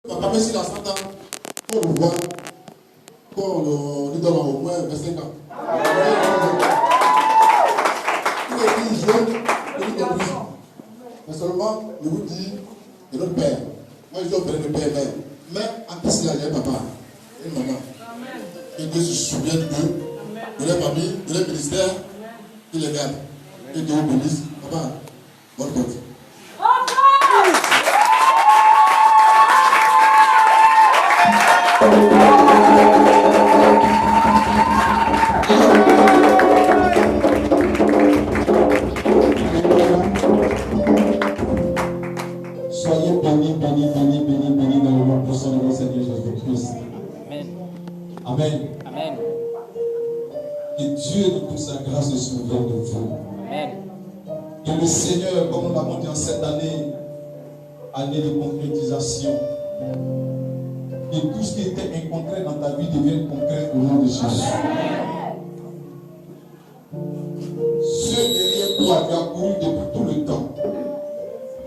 Papa, même si dans 100 ans, on vous voit, qu'on lui donne au moins 25 ans. Il est plus jeune que nous sommes plus. Mais seulement, je vous dis, de notre père. Moi, je dois parler de père, mais en plus, il y a un papa et une maman. Et Dieu se souvient d'eux, de leur famille, de leur ministère, il les garde. Et Dieu vous bénisse. Papa, bonne côte. Soyez bénis, bénis, bénis, bénis, bénis dans le nom puissant de notre Seigneur Jésus-Christ. Amen. Amen. Amen. Que Dieu de toute sa grâce se souvienne de vous. Amen. Que le Seigneur, comme nous l'avons dit en cette année, année de concrétisation, que tout ce qui était inconcret dans ta vie devienne concret au nom de Jésus. Ce derrière toi, tu as couru depuis tout le temps.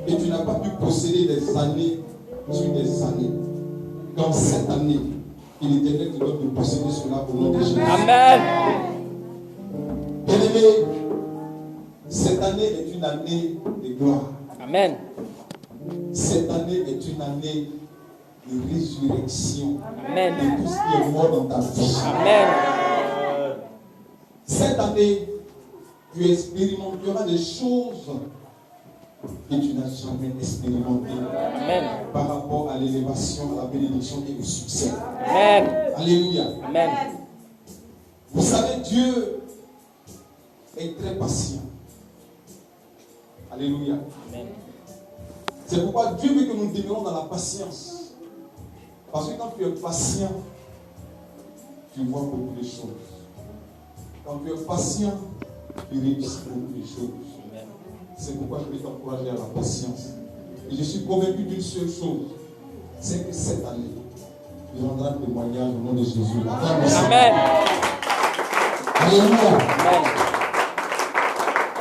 Et tu n'as pas pu posséder des années sur des années. Dans cette année, l'Éternel te donne de posséder cela au nom de Jésus. Amen. Bien-aimé, cette année est une année de gloire. Amen. Cette année est une année de résurrection. Amen. De tout ce qui est mort dans ta vie. Amen. Cette année, tu expérimenteras des choses que tu n'as jamais expérimentées. Amen. Par rapport à l'élévation, à la bénédiction et au succès. Amen. Alléluia. Amen. Vous savez, Dieu est très patient. Alléluia. Amen. C'est pourquoi Dieu veut que nous demeurions dans la patience. Parce que quand tu es patient, tu vois beaucoup de choses. Quand tu es patient, tu réussis beaucoup de choses. C'est pourquoi je vais t'encourager à la patience. Et je suis convaincu d'une seule chose, c'est que cette année, tu rendras témoignage au nom de Jésus. Amen. Alléluia. Amen.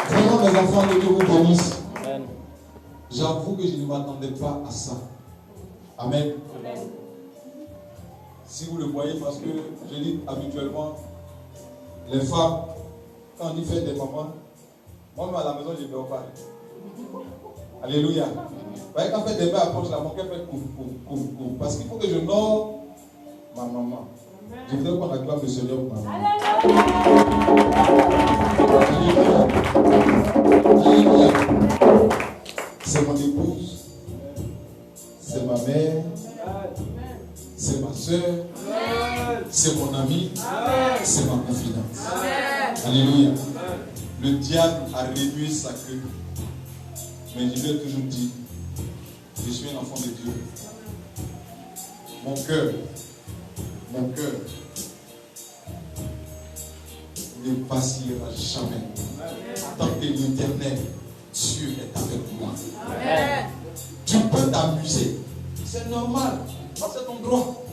Vraiment, mes enfants, que Dieu vous bénisse. Amen. J'avoue que je ne m'attendais pas à ça. Amen. Amen. Si vous le voyez, parce que je dis habituellement, les femmes, quand on dit fête des mamans, moi-même à la maison, je ne dors pas. Alléluia. Vous voyez, quand fait des bains approche, mon cœur fait couf. Parce qu'il faut que je honore ma maman. Je voudrais qu'on acclame le Seigneur pour ma maman. Alléluia. Alléluia. C'est mon épouse. C'est ma mère. C'est ma soeur. C'est mon ami. C'est ma confidente. Alléluia. Le diable a réduit sa queue. Mais je lui ai toujours dit, je suis un enfant de Dieu. Mon cœur ne vacillera jamais. Tant que l'Éternel, Dieu est avec moi. Amen. Tu peux t'amuser. C'est normal. C'est ton droit.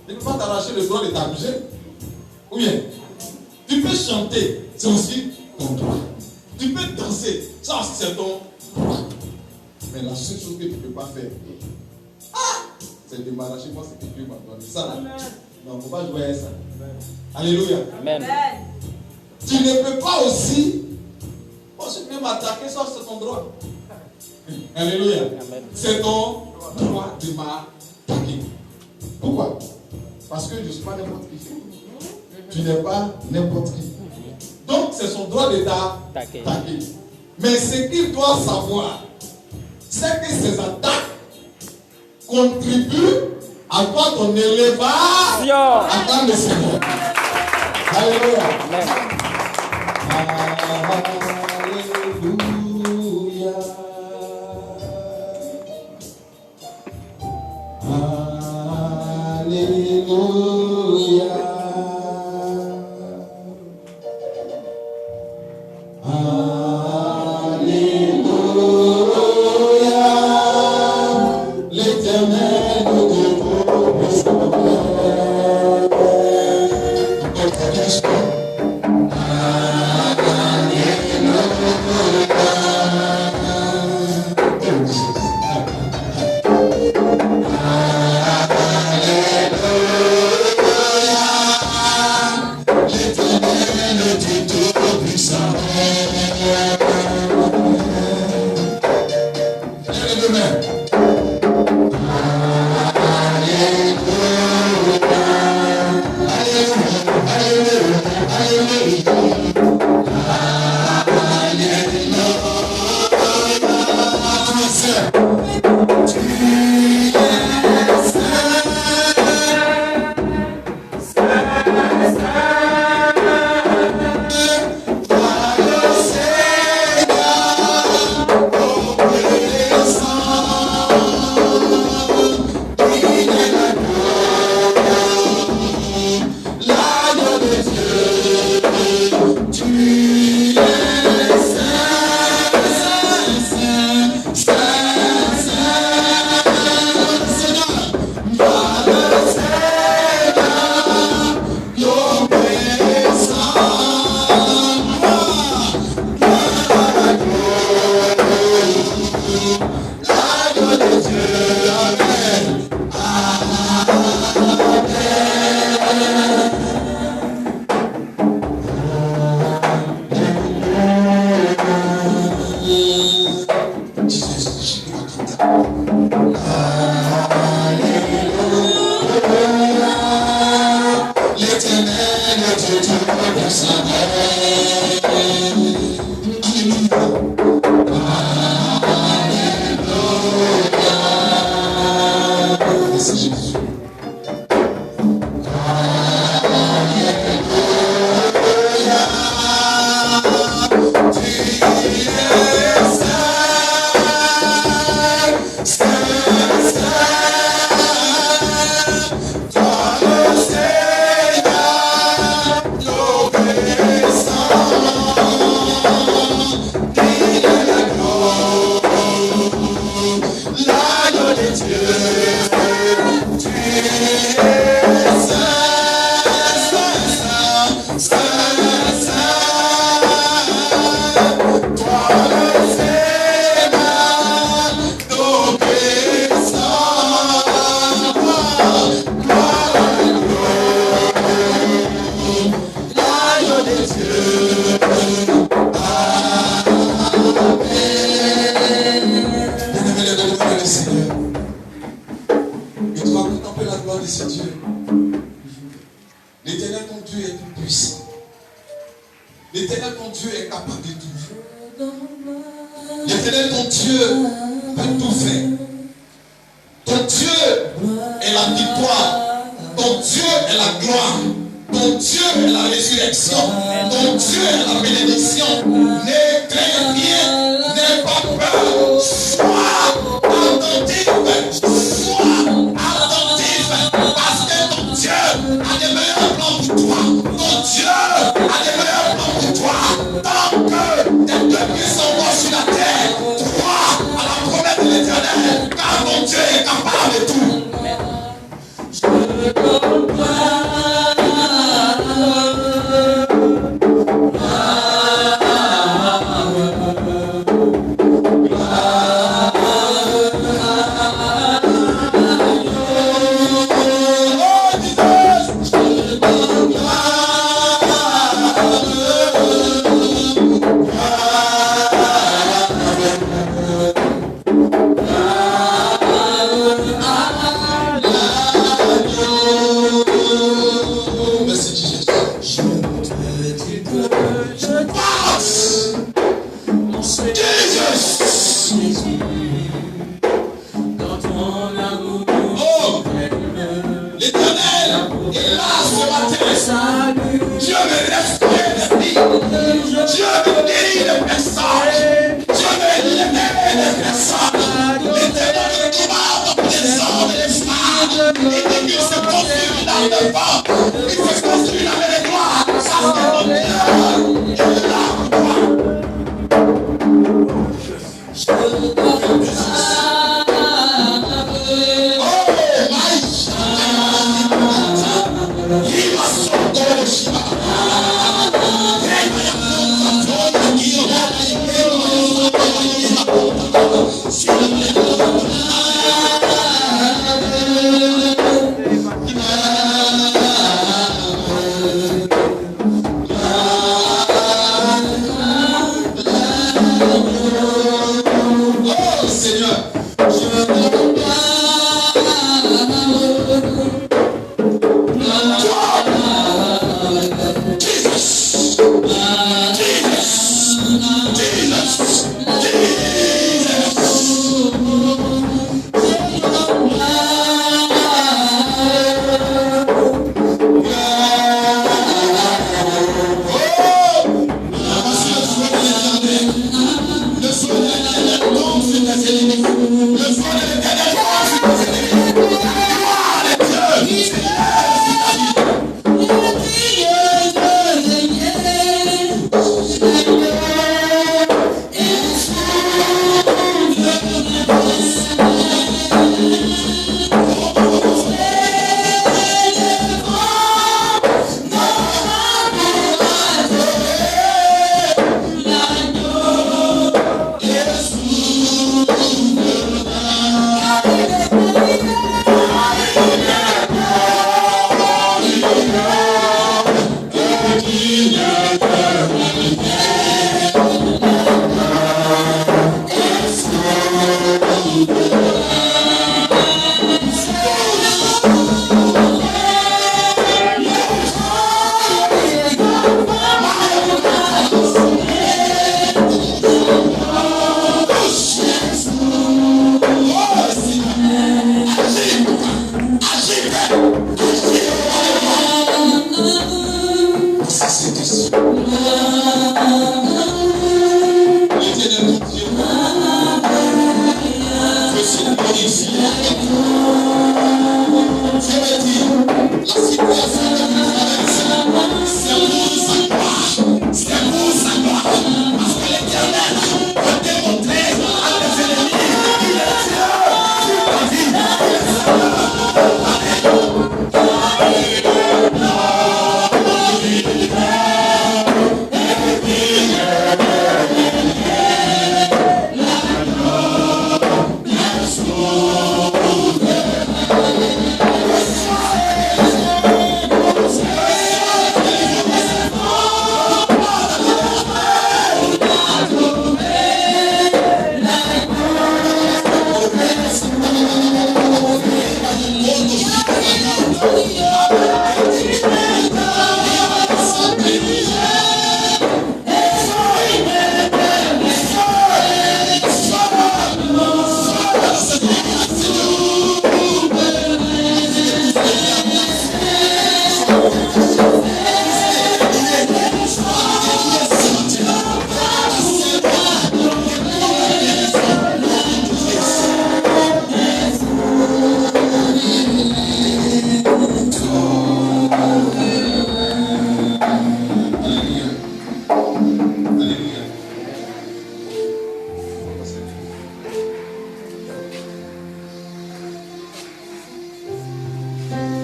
Tu ne peux pas t'arracher le droit de t'amuser. Ou bien, tu peux chanter. C'est aussi ton droit. Tu peux danser. Ça, c'est ton droit. Mais la seule chose que tu ne peux pas faire, c'est de m'arracher moi ce que Dieu m'a donné. Ça, là. Non, il ne faut pas jouer à ça. Alléluia. Amen. Tu ne peux pas aussi tu peux m'attaquer, ça c'est ton droit. Alléluia. Amen. C'est ton droit de m'attaquer. Pourquoi? Parce que je ne suis pas n'importe qui. Tu n'es pas n'importe qui. Donc c'est son droit de t'attaquer. Mais ce qu'il doit savoir, c'est que ces attaques contribuent à toi ton élévation. Attends le Seigneur. Alléluia. Amen. Alléluia. Alléluia. L'Éternel nous dépose son Alléluia. Merci Jésus.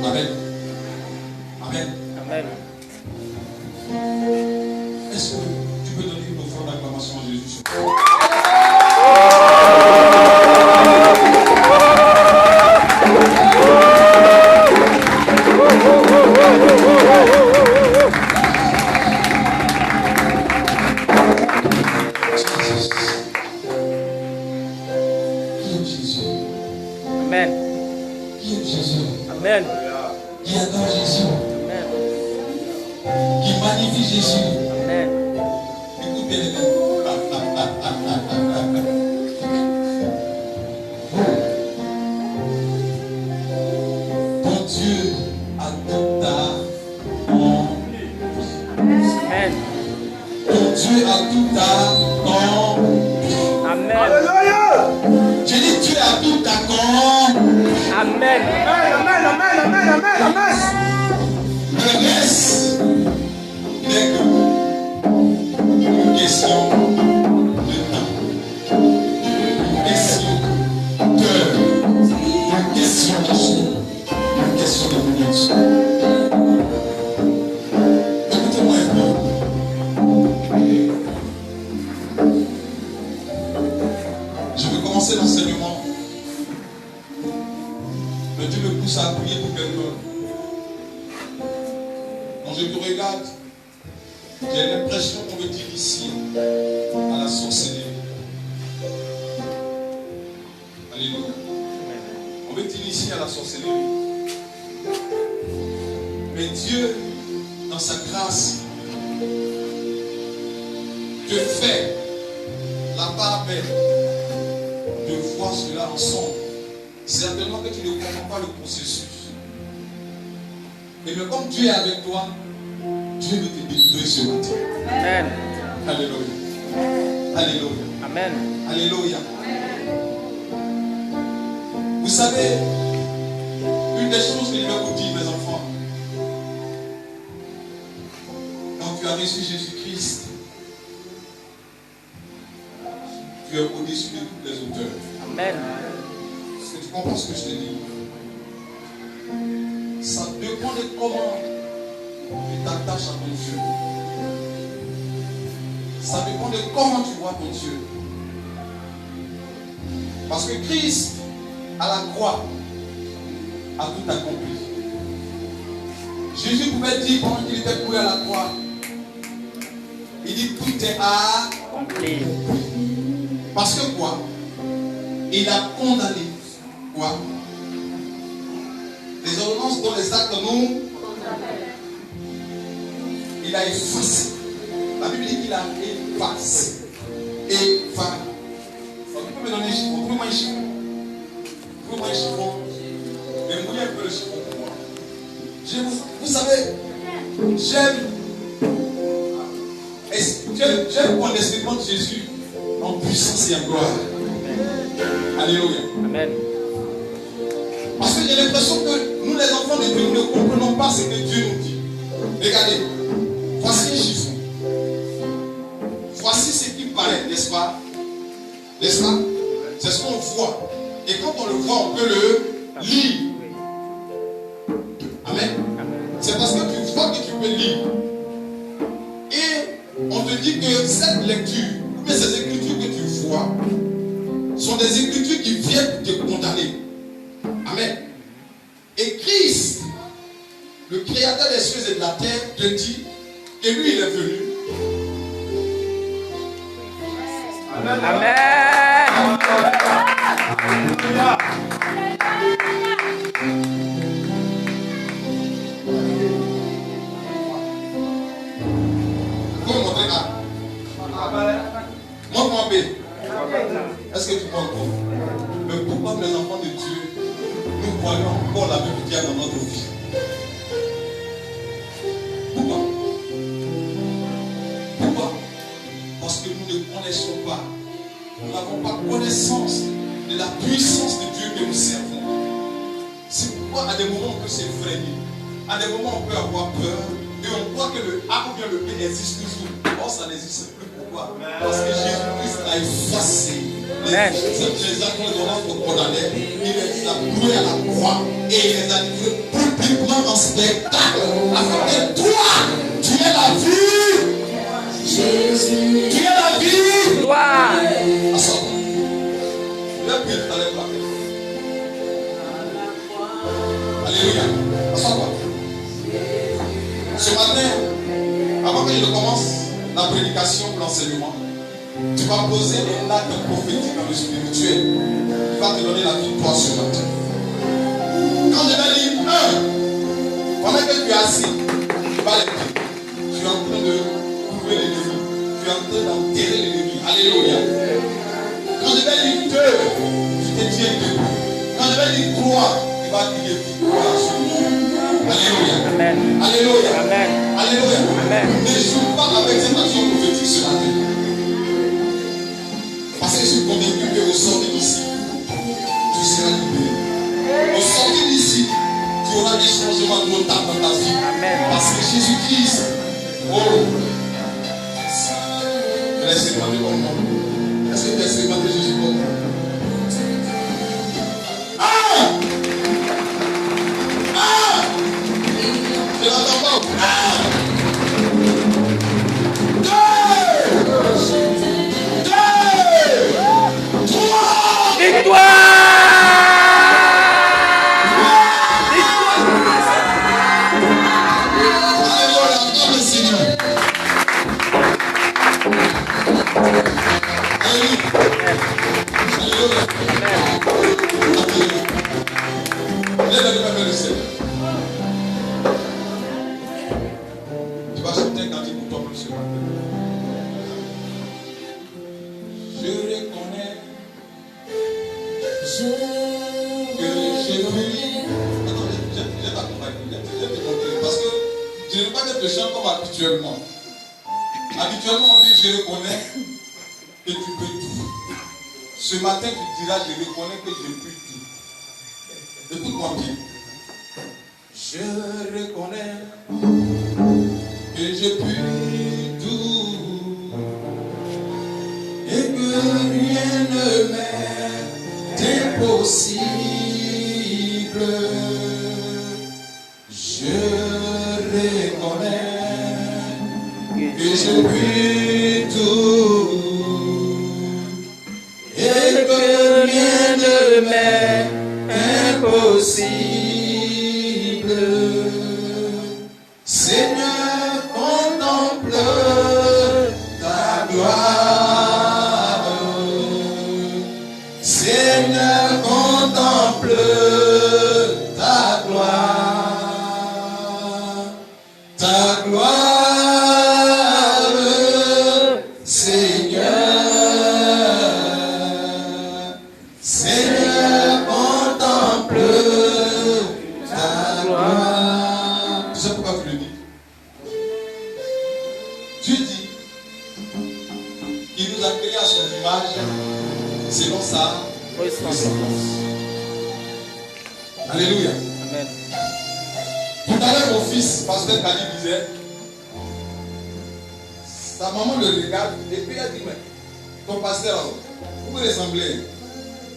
Amen. Amen. Amen. Est-ce que tu peux donner une offrande d'acclamation à Jésus? Amen. Qui aime Jésus? Amen. Qui adore Jésus? Amen. Qui magnifie Jésus? Amen. Écoute bien les gars. Ton Dieu a tout ta Amen. Ton Dieu a tout ta Amen. Je dis Dieu a tout ta Amen. Le reste n'est que une question de temps. Une question d'heure. Une question de jour. Une question de minutes. Écoutez-moi un peu. Je vais commencer l'enseignement. Mais Dieu me pousse à prier pour quelqu'un. Quand je te regarde, j'ai l'impression qu'on veut t'initier à la sorcellerie. Alléluia. On veut t'initier à la sorcellerie. Mais Dieu, dans sa grâce, te fait la part belle de voir cela ensemble. Certainement que tu ne comprends pas le processus. Et mais comme Dieu est avec toi, Dieu veut te délivrer ce matin. Amen. Alléluia. Alléluia. Amen. Alléluia. Vous savez, une des choses que je vais vous dire, mes enfants, quand tu as reçu Jésus-Christ, tu es au-dessus de toutes les hauteurs. Amen. Est-ce que tu comprends ce que je te dis? Ça dépend de comment tu t'attaches à ton Dieu. Ça dépend de comment tu vois ton Dieu. Parce que Christ, à la croix, a tout accompli. Jésus pouvait dire pendant qu'il était cloué à la croix, il dit tout est accompli. Parce que quoi? Il a condamné quoi? Les ordonnances dont les actes nous, il a effacé. La Bible dit qu'il a effacé. Effacé. Donc, tu peux me donner un chiffon. Trouve-moi un chiffon. Trouve-moi un chiffon. Mais mouillez un peu le chiffon pour moi. Vous savez, j'aime voir l'enseignement de Jésus en puissance et en gloire. Alléluia. Amen. Parce que j'ai l'impression que nous, les enfants de Dieu, nous ne comprenons pas ce que Dieu nous dit. Regardez, voici un chiffre. Voici ce qui paraît, n'est-ce pas? N'est-ce pas? C'est ce qu'on voit. Et quand on le voit, on peut le lire. Amen. C'est parce que tu vois que tu peux lire. Et on te dit que cette lecture, ou bien ces écritures que tu vois, sont des écritures qui viennent te condamner. Amen. Et Christ, le créateur des cieux et de la terre, te dit que lui, il est venu. Amen. Vous me montrez A. Montre-moi B. Est-ce que tu vois encore? Mais pourquoi les enfants de Dieu, nous voyons encore la même diable dans notre vie? Pourquoi? Pourquoi? Parce que nous ne connaissons pas. Nous n'avons pas connaissance de la puissance de Dieu que nous servons. C'est pourquoi à des moments on peut s'effrayer. À des moments on peut avoir peur. Et on croit que le A ou bien le B existe toujours. Or ça n'existe plus. Pourquoi? Parce que Jésus-Christ a effacé les actes qu'on condamnait. Il les a cloués à la croix et il les a livrés brutalement publiquement en spectacle, afin que toi, tu es la vie. Jésus, tu es la vie. Gloire. Assois-toi. Je vais prier tout à l'heure pour la paix. Alléluia. Assois-toi. Ce matin, avant que je ne commence la prédication ou l'enseignement, tu vas poser un acte prophétique dans le spirituel qui va te donner la victoire ce matin. Quand je vais lire 1, pendant que tu es assis, tu vas les dire. Tu es en train de trouver l'ennemi. Tu es en train d'enterrer l'ennemi. Alléluia. Quand je vais lire 2, tu te tiens debout. Quand je vais lire 3, tu vas dire victoire sur lui. Alléluia. Amen. Alléluia. Amen. Alléluia. Amen. Ne joue pas avec cette action prophétique ce matin. Parce que je suis convaincu qu'au sortir d'ici, tu seras libéré. Au sortir d'ici, tu auras des changements notables dans ta vie. Amen. Parce que Jésus-Christ, oh, tu l'as expérimenté comme moi. Est-ce que tu as expérimenté Jésus comme moi? Je n'entends pas. 2, 3. Victoire. Alléluia, acclame le Seigneur. Alléluia. Alléluia. Lève-le vers le Seigneur. Tu vas chanter un cantique pour toi-même ce matin. Je reconnais que j'ai pris. Attends, je t'accompagne. Je vais te montrer. Parce que je ne veux pas que tu chantes comme habituellement. Habituellement, on dit je reconnais que tu peux tout. Ce matin, tu diras je reconnais que je peux tout. Écoute-moi bien. Je reconnais que je puis tout et que rien ne m'est impossible. Je reconnais que je puis tout et que rien ne m'est impossible. Seigneur, contemple ta gloire. Seigneur, contemple ta gloire. Ta gloire, Seigneur. Seigneur, contemple ta gloire. Tu sais pourquoi tu le dis? Dieu dit qu'il nous a créés à son image selon sa ressemblance. Alléluia. Amen. Tout à l'heure, mon fils, pasteur Kali disait, sa maman le regarde et puis elle dit, mais ton pasteur, vous me ressemblez.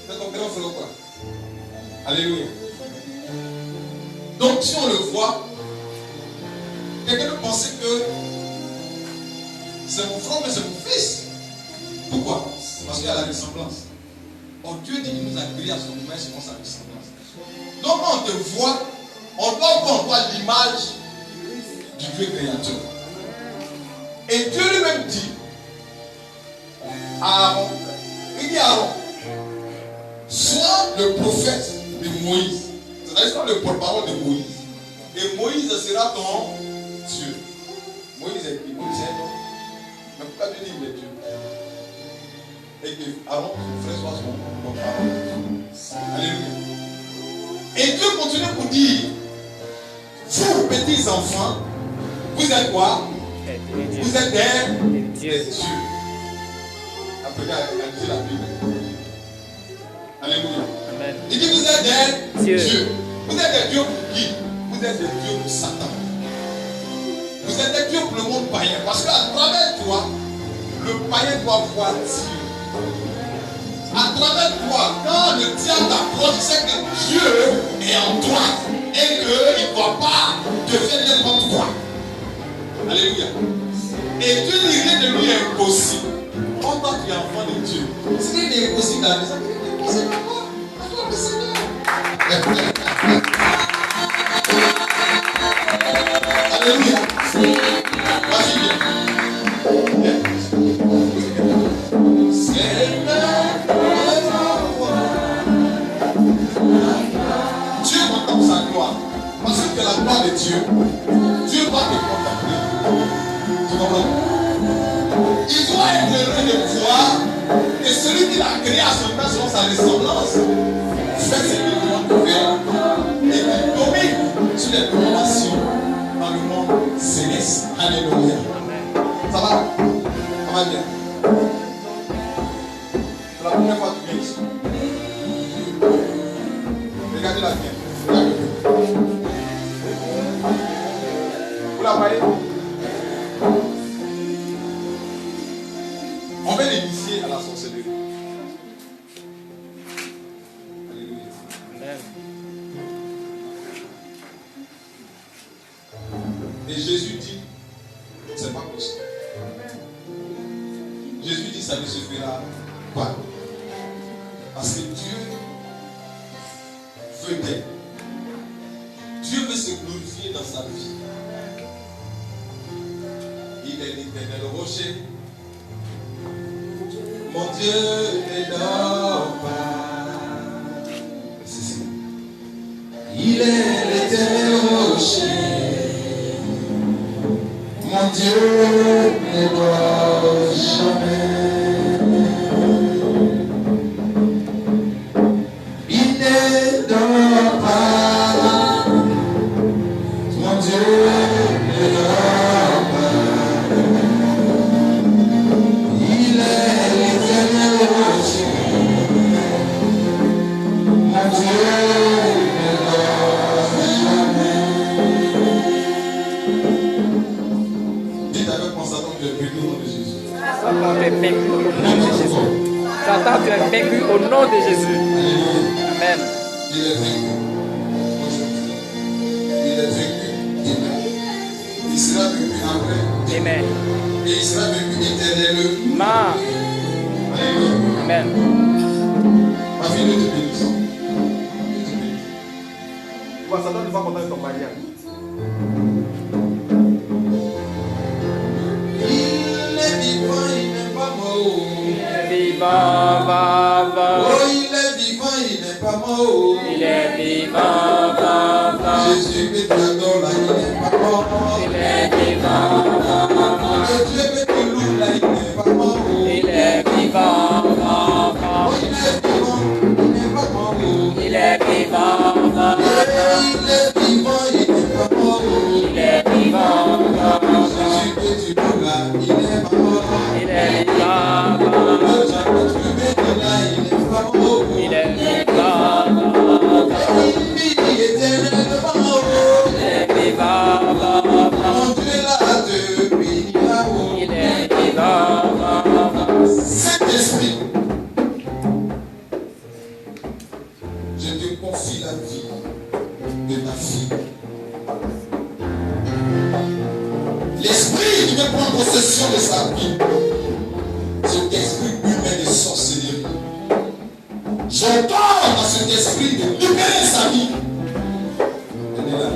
C'est ton grand frère ou quoi? Alléluia. Donc, si on le voit, quelqu'un peut penser que c'est mon frère, mais c'est mon fils. Pourquoi? Parce qu'il y a la ressemblance. Or, Dieu dit qu'il nous a créés à son image selon sa ressemblance. Donc, quand on te voit, on doit voir l'image du Dieu créateur. Et Dieu lui-même dit à Aaron, il dit à Aaron, sois le prophète de Moïse. C'est-à-dire sois le porte-parole de Moïse. Et Moïse sera ton Dieu. Moïse est qui? Moïse est un homme. Mais pourquoi Dieu dit qu'il est Dieu? Et que Aaron, son frère, soit son porte-parole. Alléluia. Et Dieu continue pour dire, vous, petits enfants, vous êtes quoi? Vous êtes des dieux. Après, lisez la Bible. Alléluia. Amen. Il dit, vous êtes des Dieu. dieux. Vous êtes des dieux pour qui? Vous êtes des dieux pour Satan. Vous êtes des dieux pour le monde païen. Parce qu'à travers toi, le païen doit voir Dieu. À travers toi, quand le diable t'approche, c'est que Dieu est en toi et qu'il dois pas te faire n'importe quoi. Alléluia. Et Dieu dit rien de lui est impossible. Quand toi tu es enfant de Dieu, ce qui est impossible dans la maison, c'est impossible à moi. Accorde le Seigneur. Alléluia. Vas-y, viens. Dieu contemple sa gloire. Parce que la gloire de Dieu, Dieu va te contempler. Tu comprends? Il doit être heureux de voir que celui qui l'a créé à son temps selon sa ressemblance fait ce qu'il doit faire et qu'il domine sur les dominations dans le monde céleste. Alléluia. Ça va? Ça va bien? C'est la première fois que tu viens ici. Regardez-la bien. Regardez-la. Vous la voyez? On va l'initier à la sorcellerie. Alléluia. Amen. Et Jésus dit, c'est pas possible. Jésus dit, ça ne se fera pas. Parce que Dieu veut d'elle. Dieu veut se glorifier dans sa vie. Il est l'éternel rocher. Mon Dieu ne dort pas. C'est ça. Il est l'éternel rocher. Mon Dieu ne dort jamais. Il ne dort pas. Mon Dieu ne dort pas. Il est l'éternel rocher. Mon Dieu ne dort jamais. Dites avec moi, Satan, tu es béni au nom de Jésus. Satan, tu es vaincu au nom de Jésus. Satan, tu es vaincu au nom de Jésus. Alléluia. Amen. Il est vaincu aujourd'hui. Il est vaincu demain. Il sera vaincu après. Amen. Et il sera vaincu éternellement. Alléluia. Amen. Ma fille, Dieu te bénisse. Dieu te bénisse. Pourquoi Satan ne va pas content de ton mariage? Il est vivant, il n'est pas mort. Vivant, va. Oh, il est vivant, il n'est pas mort. Il est vivant, va. Jésus que tu adores là, il n'est pas mort. Il est vivant, va. Le Dieu que tu loues là, il n'est pas mort. Il est vivant, va. Oh, il est vivant, il n'est pas mort. Il est vivant, va. Il est vivant, il n'est pas mort. Il est vivant, va. Jésus que tu loues là, il n'est pas mort. Il est vivant, va. Le Dieu que tu bénis là, il n'est pas mort. Il est vivant, va. Il vit éternellement. Il est vivant, va. Mon Dieu là depuis là-haut. Il est vivant, va. Saint-Esprit, je te confie la vie de ta fille. L'esprit qui veut prendre possession de sa vie, cet esprit humain de sorcellerie. J'entends dans cet esprit de libérer sa vie. Elle est là.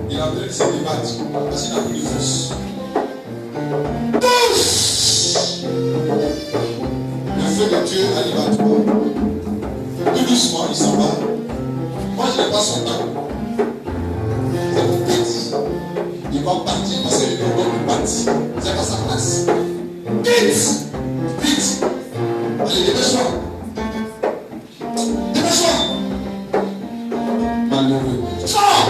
Il est en train de se débattre parce qu'il n'a plus de force. Touche! Le feu de Dieu arrive à toi. Tout doucement, il s'en va. Moi, je n'ai pas son temps. C'est mon petit. Il va partir parce que je lui donne partir. C'est pas sa place. Vite! Vite! Allez, dépêche-toi. Dépêche-toi. Malheureux. Sors!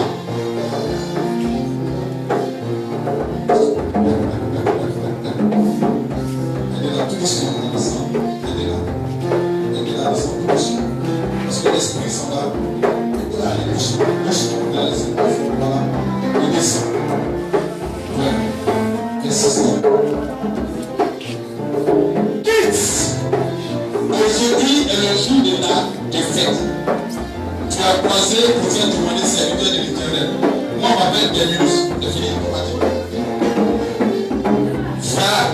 avec des muscles. C'est fini. Frère,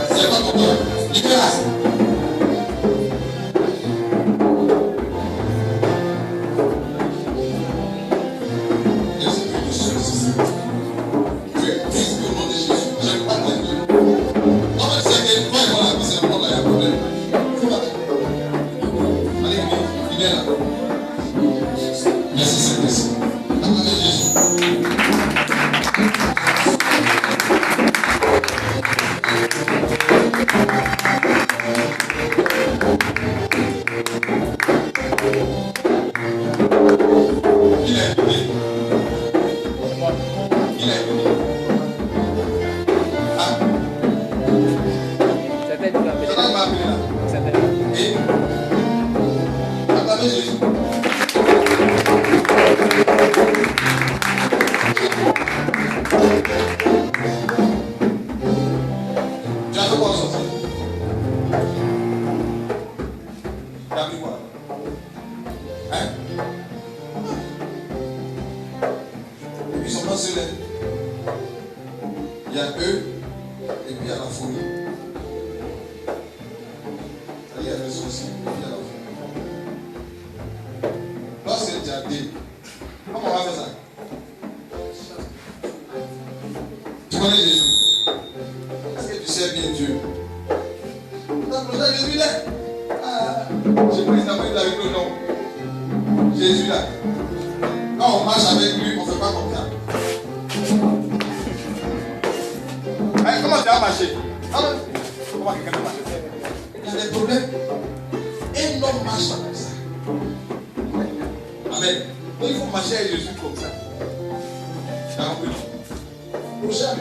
c'est pas ton temps. Nicolas. Merci Saint-Esprit. Acclamez Jésus. Il a écouté. Il a écouté. Ah. C'était du appelé. Ça m'a appelé là. C'était. Et acclamez Jésus. Tu as fait quoi sortir? Tu as pris quoi? Hein? Et puis ils sont pas seuls. Il y a eux et puis il y a la folie. Il y a les soucis et puis il y a la folie. Lorsque tu as dit, comment on va faire ça? Tu connais Jésus? Est-ce que tu sais bien Dieu? Jésus là. J'ai pris sa main avec le nom. Jésus là. Quand on marche avec lui, on ne fait pas comme ça. Hey, comment tu as marché? Comment quelqu'un a marché? Il y a des problèmes. Un homme marche comme ça. Amen. Donc il faut marcher avec Jésus comme ça. Tu as compris? Prochain à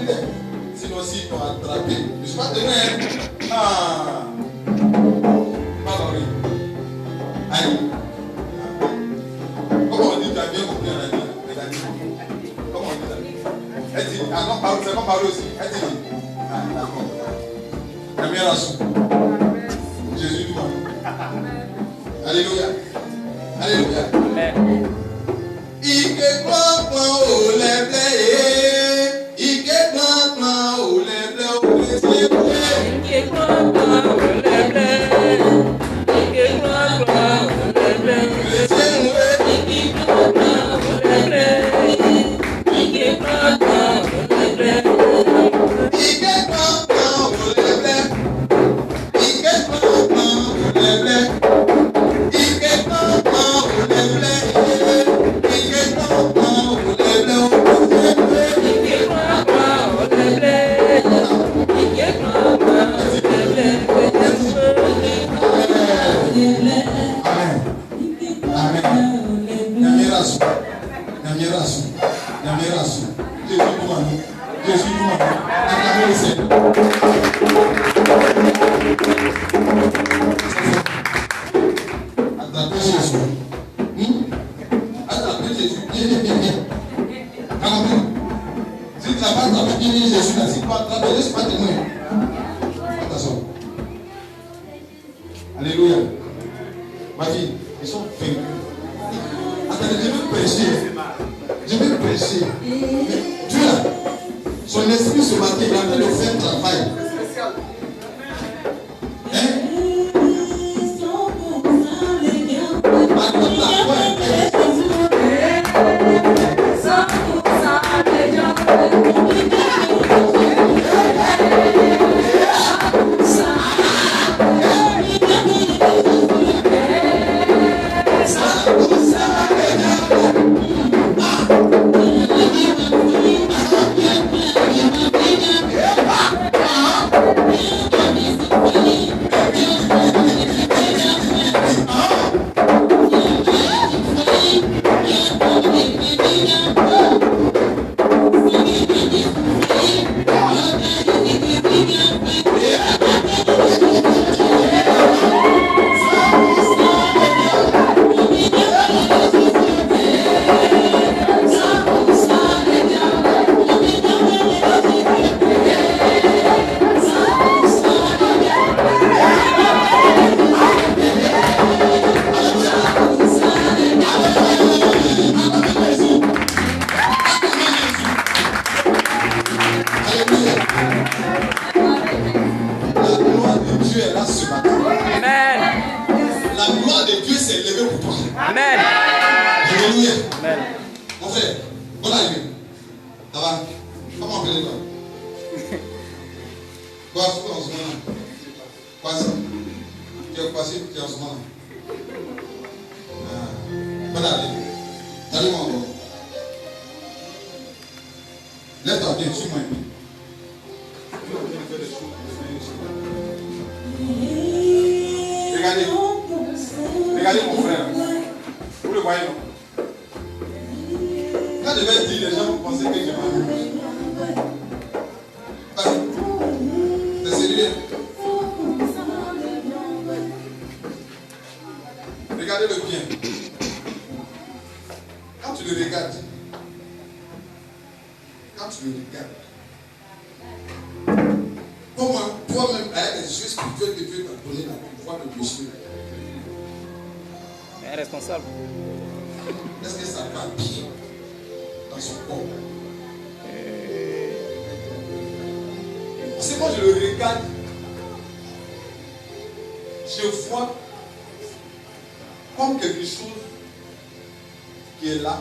sinon si on va attraper. Je ne suis pas demain. Ah. Pardon. Aïe. Comment on dit tu as bien compris en ami? Comment on dit ça? Elle dit, ah non, c'est pas parler aussi. Elle dit, ah d'accord. La meilleure raison. Jésus nous a. Alléluia. Alléluia. Amen. Ike plan au leble. Ike plan au leble. Ike plan au leble. Ike plan au leble. Ike plan au leble. Ike plan au leble. Jésus nous acclamez le Seigneur. Attrapez Jésus. Attrapez Jésus. Si tu n'as pas attrapé Jésus, là, si tu vas attraper, laisse pas témoin. Attention. Alléluia. Ma fille, ils sont vaincus. Attendez, je vais prêcher. Je vais prêcher. Mais Dieu là, son esprit ce matin, il est en train de faire un travail. Hein? Yeah. Bonne arrivée. Ça va? Comment appelez-toi? Quoi, c'est en ce moment-là? Quoi ça? Tu es passé, tu es en ce moment-là? Bonne arrivée. Salut mon gars. Lève-toi bien, suis-moi un peu. Regardez. Regardez mon frère. Vous le voyez, non? Quand je vais dire, les gens vont penser que je m'amuse. C'est sérieux. Regardez-le bien. Quand tu le regardes, comment toi-même, avec les yeux spirituels que Dieu t'a donné, tu vois le péché. Un responsable. Est-ce que ça va bien dans son corps? Parce que moi je le regarde, je vois comme quelque chose qui est là,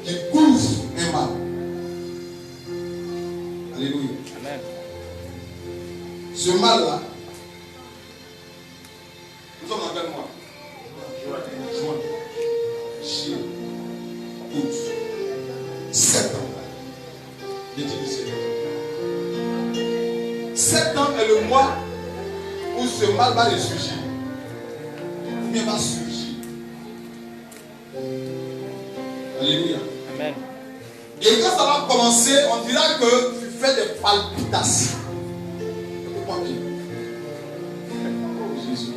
qui couvre un mal. Alléluia. Amen. Ce mal-là, nous sommes en quel mois? Juin, juillet, août, 7 ans. J'ai dit du Seigneur. 7 ans est le mois où ce mal va ressurgir. Il va surgir. Alléluia. Amen. Et quand ça va commencer, on dira que tu fais des palpitations. Écoute-moi bien. Oh Jésus.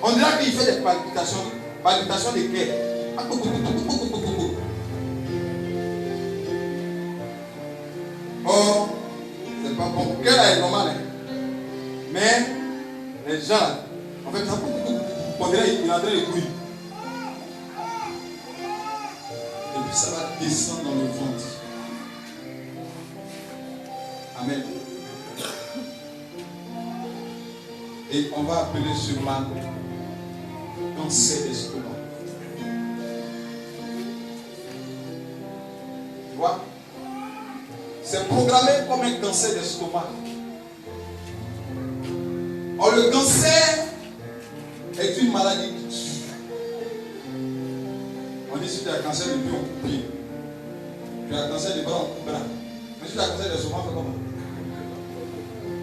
On dira qu'il fait des palpitations. Palpitations de cœur. Oh, c'est pas bon. Le cœur est normal. Hein. Mais les gens, en fait, on dirait qu'il est en train de courir. Et puis ça va descendre dans le ventre. Amen. Et on va appeler ce mal cancer d'estomac. Tu vois? C'est programmé comme un cancer d'estomac. Or, le cancer est une maladie qui tue. On dit si tu as un cancer de pied, on coupe pied. Tu as un cancer de bras, on coupe bras. Mais si tu as un cancer d'estomac, on fait comment?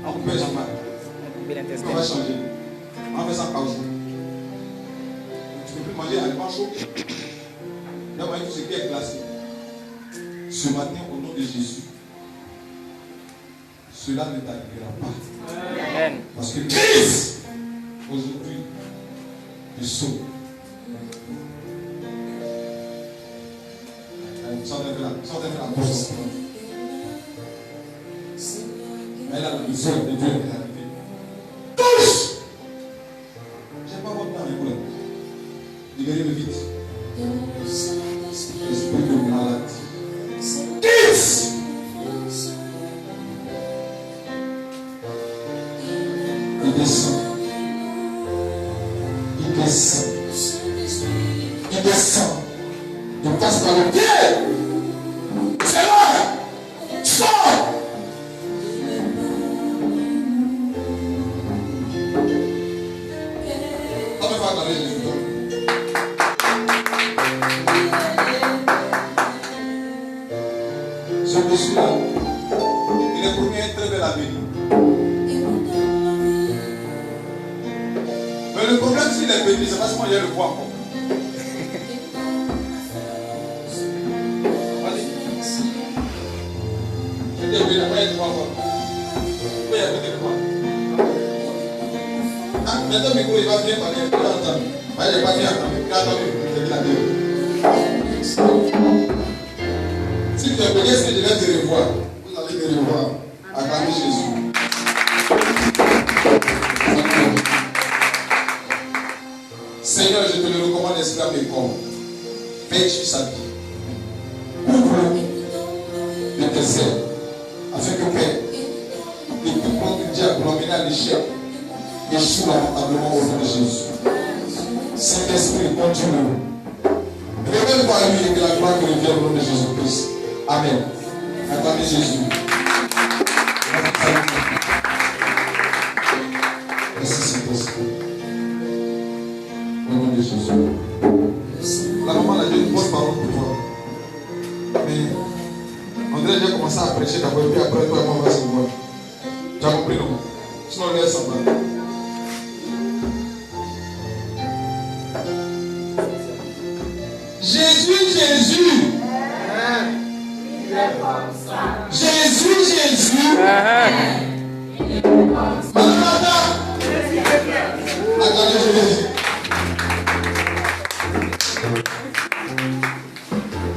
On coupe l'estomac. On va changer. On fait ça par jour. Tu ne peux plus manger aliment chaud. Il y a tout ce qui est glacé. Ce matin, au nom de Jésus, cela ne t'arrivera pas. Amen. Parce que Christ, aujourd'hui, te sauve. Sortez la porte. Elle a la mission de Dieu est arrivée. Tous! Je n'ai pas votre temps, écoute. Libérez-le vite. Esprit de maladie. Kiss! Il descend. Il descend. Il descend. Il passe par le pied. C'est là. Sors. On va faire parler Jésus. Ce monsieur-là, il est promis un très bel avenir. Mais le problème, s'il est béni, c'est parce que moi, j'ai le poids encore. Vas-y. Je t'ai béni, après, il y a le poids encore. Pourquoi il y a le poids? Ah, maintenant, le micro, il va bien parler, il va entendre. Il va bien entendre. Il va entendre. C'est la si tu es béni, est-ce que je vais te revoir? Vous allez me revoir. Acclamez Jésus. Seigneur, je te le recommande, esclave et corps. Fais sur sa vie. Ouvre de tes ailes, afin que Père, et tout plan du diable pour l'emmener à l'échec, échoue lamentablement au nom de Jésus. Saint-Esprit, conduis-nous. Révèle-toi à lui et que la gloire revienne au nom de Jésus-Christ. Amen. Acclamez Jésus. Merci Saint-Esprit. Au nom de Jésus. La maman a dit une bonne parole pour toi. Mais on dirait que j'ai commencé à prêcher d'abord et puis après toi, on va se voir. Tu as compris, non? Sinon, on est semblable. Jésus, Jésus. Jésus, Jésus. Maranatha. Acclamez Jésus.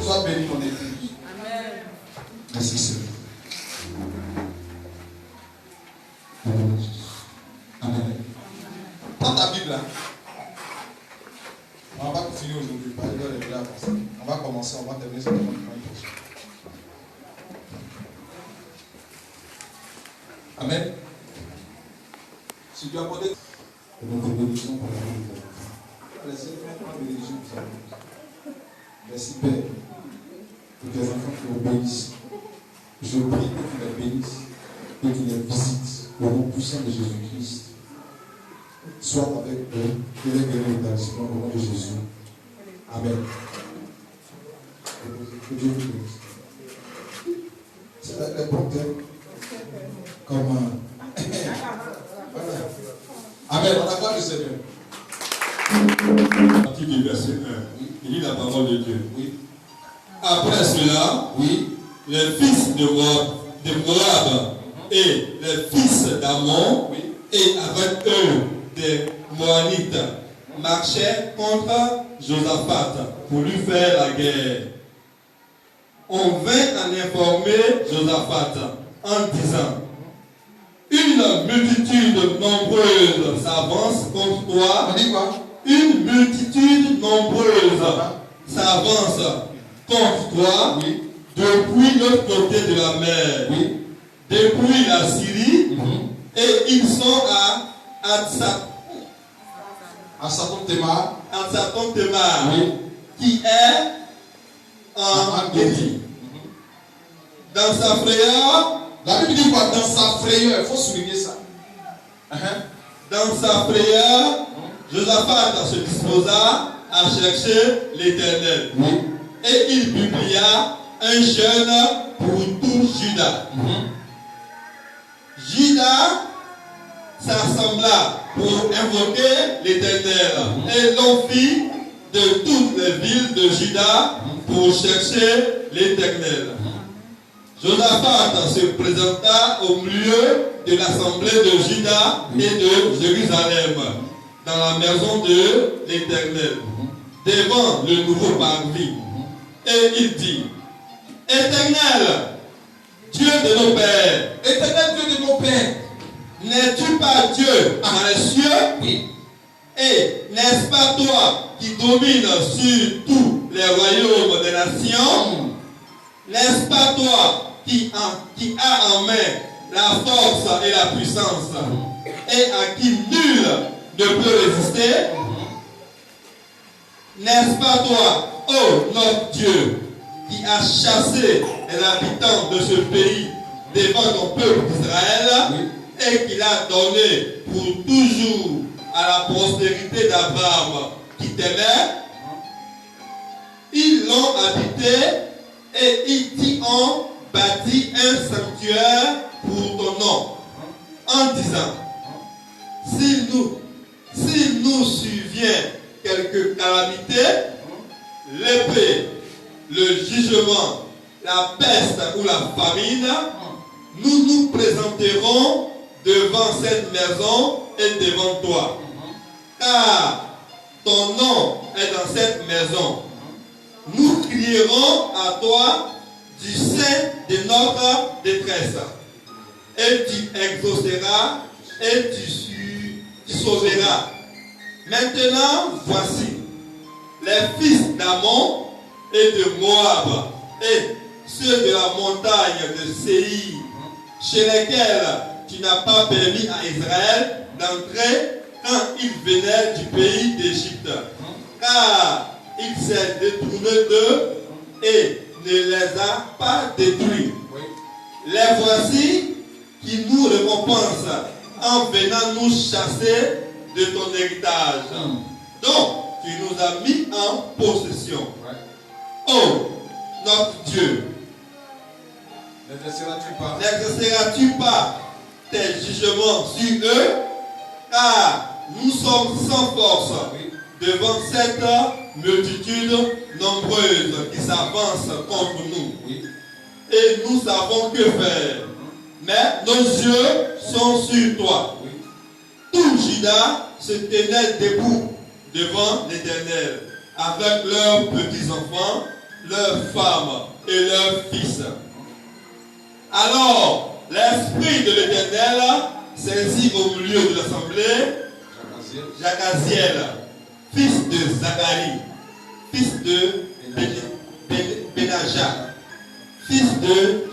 Sois béni ton épouse. Merci Seigneur. Amen. Prends ta Bible là. On va pas finir aujourd'hui. On va commencer, on va terminer cette demande. Amen. Si tu as apporté une bénédiction pour la vie de Dieu. Laissez une bénédiction pour sa vie. Merci Père. Pour tes enfants qui obéissent. Je prie que tu les bénisses. Que tu les visites. Au nom puissant de Jésus-Christ. Sois avec eux. Que les guéris l'établissement au nom de Jésus. Amen. Que Dieu vous bénisse. C'est la portée. Comment? Amen. On acclame le Seigneur. Partie du verset 1. Il dit la parole de Dieu. Oui. Après cela, Oui. les fils de Moab et les fils d'Ammon Oui. et avec eux des Moabites marchaient contre Josaphat pour lui faire la guerre. On vint en informer Josaphat en disant: une multitude nombreuse s'avance contre toi. On dit quoi? Une multitude nombreuse s'avance contre toi, Oui. depuis l'autre côté de la mer, Oui. depuis la Syrie, et ils sont à Atsaton-Témar. Atsaton-Témar, qui est en Guédi. Dans sa frayeur, La Bible dit quoi? Dans sa frayeur. Il faut souligner ça. dans sa frayeur, Josaphat se disposa à chercher l'Éternel. Oui. Et il publia un jeûne pour tout Juda. Juda s'assembla pour invoquer l'Éternel. Et l'on fit de toutes les villes de Juda pour chercher l'Éternel. Josaphat se présenta au milieu de l'assemblée de Juda et de Jérusalem, dans la maison de l'Éternel, devant le nouveau parvis. Et il dit: Éternel, Dieu de nos pères, Éternel Dieu de nos pères, n'es-tu pas Dieu dans les cieux? Oui. Et n'est-ce pas toi qui domines sur tous les royaumes des nations? N'est-ce pas toi qui a en main la force et la puissance, et à qui nul ne peut résister? N'est-ce pas toi, ô notre Dieu, qui a chassé les habitants de ce pays devant ton peuple d'Israël, et qui l'a donné pour toujours à la postérité d'Abraham qui t'aimait? Ils l'ont habité et ils t'y ont bâti un sanctuaire pour ton nom, en disant: s'il nous survient quelque calamité, l'épée, le jugement, la peste ou la famine, nous nous présenterons devant cette maison et devant toi. Car ton nom est dans cette maison. Nous crierons à toi du sein de notre détresse. Et tu exauceras et tu sauveras. Maintenant, voici les fils d'Ammon et de Moab et ceux de la montagne de Séir, chez lesquels tu n'as pas permis à Israël d'entrer quand ils venaient du pays d'Égypte. Car il s'est détourné d'eux et ne les a pas détruits. Les voici qui nous récompensent en venant nous chasser de ton héritage. Donc, tu nous as mis en possession. Oh, notre Dieu, n'exerceras-tu pas tes jugements sur eux? Car nous sommes sans force devant cette multitude nombreuse qui s'avance contre nous. Et nous savons que faire. Mais nos yeux sont sur toi. Tout Juda se tenait debout devant l'Éternel, avec leurs petits-enfants, leurs femmes et leurs fils. Alors, l'Esprit de l'Éternel saisit au milieu de l'assemblée Jacaziel, fils de Zacharie, fils de Benaja, fils de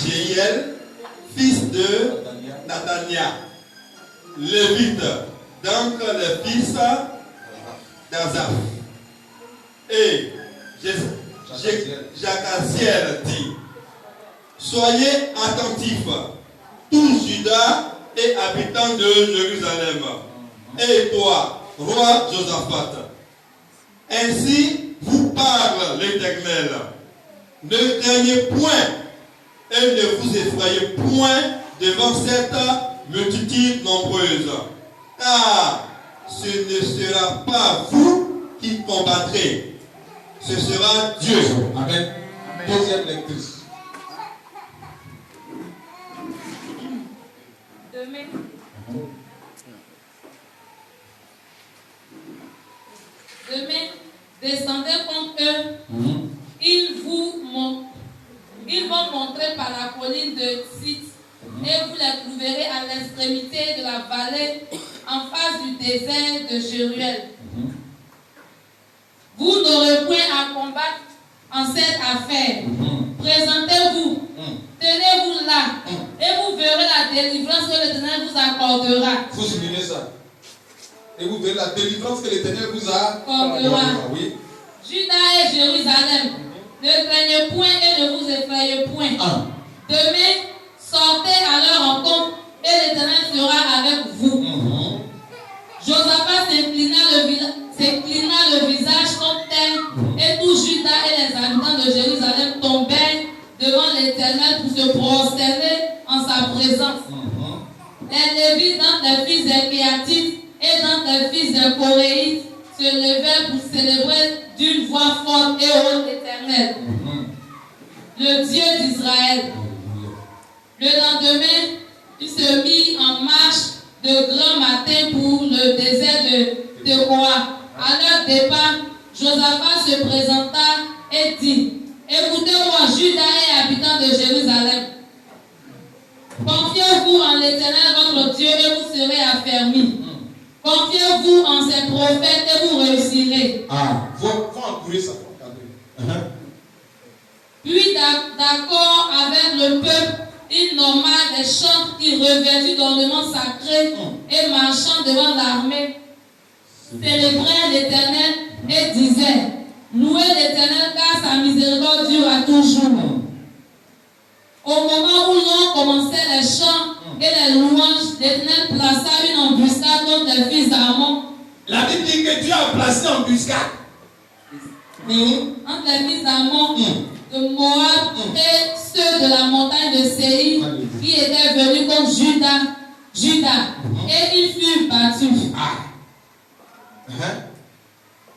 Jéiel, fils de Nathania, Lévite, donc les fils d'Azaph. Et Jacaziel dit: soyez attentifs, tous Juda et habitants de Jérusalem, et toi, roi Josaphat. Ainsi vous parle l'Éternel. Ne craignez point et ne vous effrayez point devant cette multitude nombreuse, car ce ne sera pas vous qui combattrez, ce sera Dieu. Amen. Deuxième lectrice. Demain, descendez contre eux. Ils vont montrer par la colline de Site, et vous les trouverez à l'extrémité de la vallée, en face du désert de Jéruel. Vous n'aurez point à combattre en cette affaire. Présentez-vous, tenez-vous là, et vous verrez la délivrance que l'Éternel vous accordera. Il faut souligner ça. Et vous verrez la délivrance que l'Éternel vous accordera. Oui. Juda et Jérusalem, ne craignez point et ne vous effrayez point. Demain, sortez à leur rencontre et l'Éternel sera avec vous. Josaphat s'inclina le visage contre terre, et tout Juda et les habitants de Jérusalem tombèrent devant l'Éternel pour se prosterner en sa présence. Les Lévites, dans les fils des Kéatites et dans les fils des Coréites, se levèrent pour célébrer d'une voix forte et haute l'Éternel, le Dieu d'Israël. Le lendemain, il se mit en marche de grand matin pour le désert de Tekoa. À leur départ, Josaphat se présenta et dit: écoutez-moi, Juda et habitants de Jérusalem. Confiez-vous en l'Éternel votre Dieu et vous serez affermis. Confiez-vous en ses prophètes et vous réussirez. Faut entourer ça. Puis d'accord avec le peuple, il nomma des chants qui revêtus d'ornements sacrés et marchant devant l'armée, célébraient l'Éternel et disaient: louez l'Éternel car sa miséricorde dure à toujours. Au moment où l'on commençait les chants et les louanges, l'Éternel plaça une embuscade contre les fils d'Ammon. La Bible dit que Dieu a placé une embuscade entre les fils d'Ammon, de Moab et ceux de la montagne de Séir qui étaient venus contre Juda. Et ils furent battus.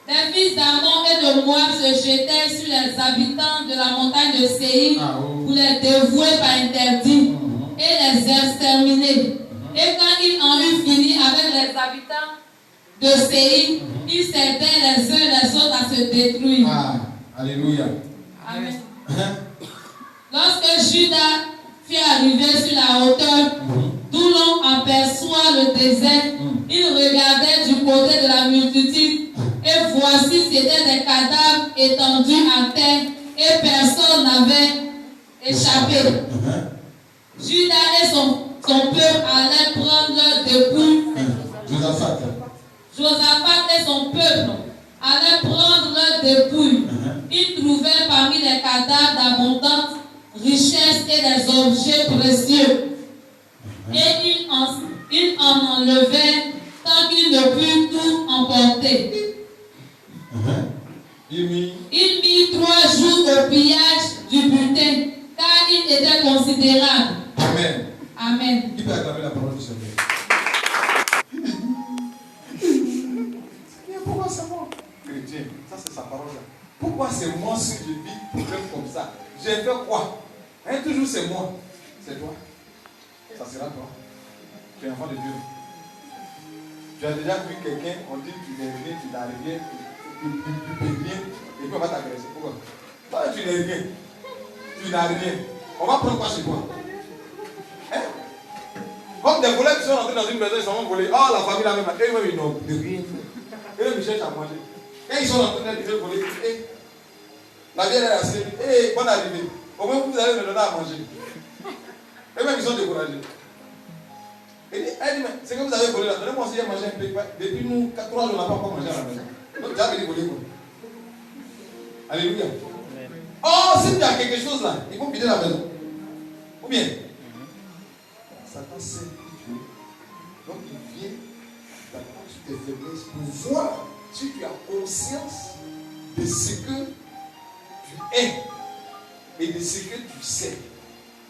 Les fils d'Ammon et de Moab se jetaient sur les habitants de la montagne de Séir pour les dévouer par interdit et les exterminer. Et quand ils en eurent fini avec les habitants de Séir, ils s'aidaient les uns les autres à se détruire. Alléluia. Amen. Lorsque Juda fut arrivé sur la hauteur, d'où l'on aperçoit le désert, il regardait du côté de la multitude, et voici c'étaient des cadavres étendus à terre, et personne n'avait échappé. Juda et son peuple allaient prendre leur dépouille. Josaphat et son peuple allaient prendre leur dépouille, ils trouvèrent parmi les cadavres d'abondantes richesses et des objets précieux. Et ils en enlevèrent tant qu'ils ne purent tout emporter. Il mit 3 jours au pillage du butin, car il était considérable. Amen. Amen. Qui peut acclamer la parole du Seigneur? Pourquoi c'est moi? Chrétien, ça c'est sa parole là. Pourquoi c'est moi si je vis problème comme ça? J'ai fait quoi? Hein, toujours c'est moi. C'est toi. Ça sera toi. Tu es enfant de Dieu. Tu as déjà vu quelqu'un, on dit tu n'es rien, tu n'as rien, tu peux rien, et puis on va t'agresser. Pourquoi? Toi tu n'es rien. Tu n'as rien. On va prendre quoi chez toi? Hein? Comme des voleurs qui sont rentrés dans une maison, ils sont volés. Oh, la famille la même. Eux-mêmes, ils n'ont rien fait. Eux-mêmes, ils cherchent à manger. Quand ils sont rentrés dans une maison volée, la vieille est assise. Bonne arrivée. Au moins, vous allez me donner à manger. Eux-mêmes, ils sont découragés. Elle dit, mais c'est que vous avez volé là. Donnez-moi aussi à manger un peu. Depuis nous, 3 jours, on n'a pas encore mangé à la maison. Donc, tu as venu voler quoi? Alléluia. Oh, s'il y a quelque chose là, ils vont vider la maison. Ou bien, Satan sait qui tu es. Donc il vient d'attendre sur tes faiblesses pour voir si tu as conscience de ce que tu es et de ce que tu sais.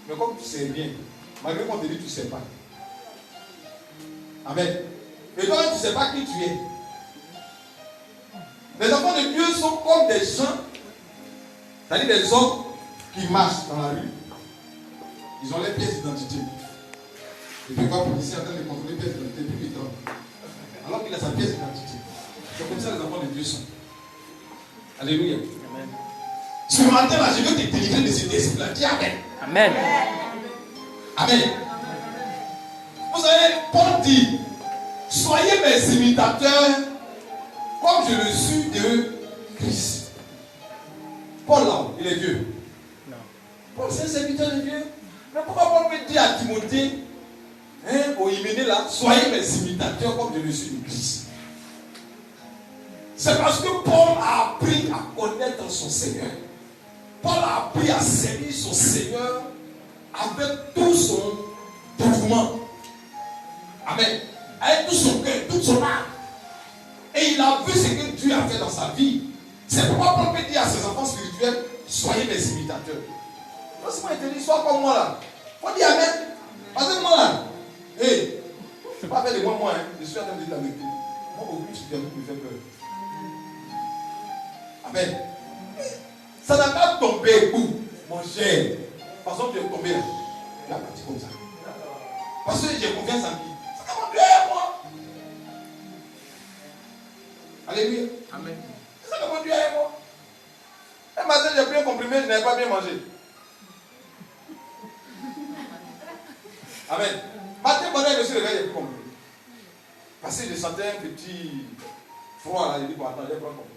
Mais comme tu sais bien, malgré qu'on te dit tu ne sais pas. Amen. Et toi, tu ne sais pas qui tu es. Les enfants de Dieu sont comme des gens, c'est-à-dire des hommes qui marchent dans la rue. Ils ont les pièces d'identité. Et puis, quand le policier est en train de contrôler les pièces d'identité, puis il tremble. Alors qu'il a sa pièce d'identité. C'est comme ça que les enfants de Dieu sont. Alléluia. Amen. Ce matin-là, je veux te délivrer de cet esprit-là. Dis Amen. Amen. Amen. Vous savez, Paul dit, soyez mes imitateurs comme je le suis de Christ. Paul là, il est vieux. Non. Paul, c'est un serviteur de Dieu. Mais pourquoi Paul peut dire à Timothée, au Hyménée là, soyez mes imitateurs comme je le suis de Christ? C'est parce que Paul a appris à connaître son Seigneur. Paul a appris à servir son Seigneur avec tout son dévouement. Amen. Avec tout son cœur, toute son âme. Et il a vu ce que Dieu a fait dans sa vie. C'est pourquoi Paul peut dire à ses enfants spirituels, soyez mes imitateurs. Laisse-moi te dire, sois comme moi là. Faut dire Amen. Parce que moi là, je ne peux pas faire de moi, hein. Je suis en train de dire la vérité. Moi, aucune situation me fait peur. Amen. Ça n'a pas tombé où, mon cher. Par exemple, tu es tombé là. Il a parti comme ça. Parce que j'ai confiance en qui? C'est comme Dieu et moi. Alléluia. Amen. C'est comme Dieu et moi. Un matin, j'ai pris un comprimé, je n'avais pas bien mangé. Amen. Matin, pendant que je me suis réveillé, j'ai pris comprimé. Parce que je sentais un petit froid là, j'ai dit, bon, attends, j'ai pris un comprimé.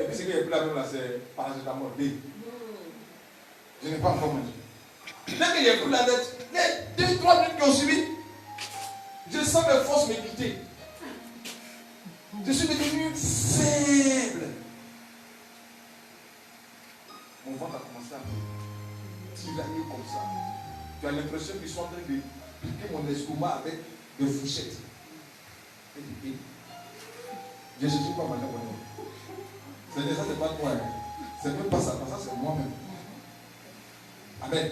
Et puis ce que j'ai pris là même là, c'est paracétamol D. Je n'ai pas encore mangé. Dès que j'ai pris la tête, les 2-3 minutes qui ont suivi, je sens mes forces me quitter. Je suis devenu faible. Mon ventre a commencé à tirailler comme ça. Tu as l'impression qu'ils sont en train de piquer mon estomac avec des fourchettes. Et des pieds. Je ne suis pas manger pour moi. Ça, c'est pas toi. C'est même pas ça. Ça, c'est moi-même. Amen.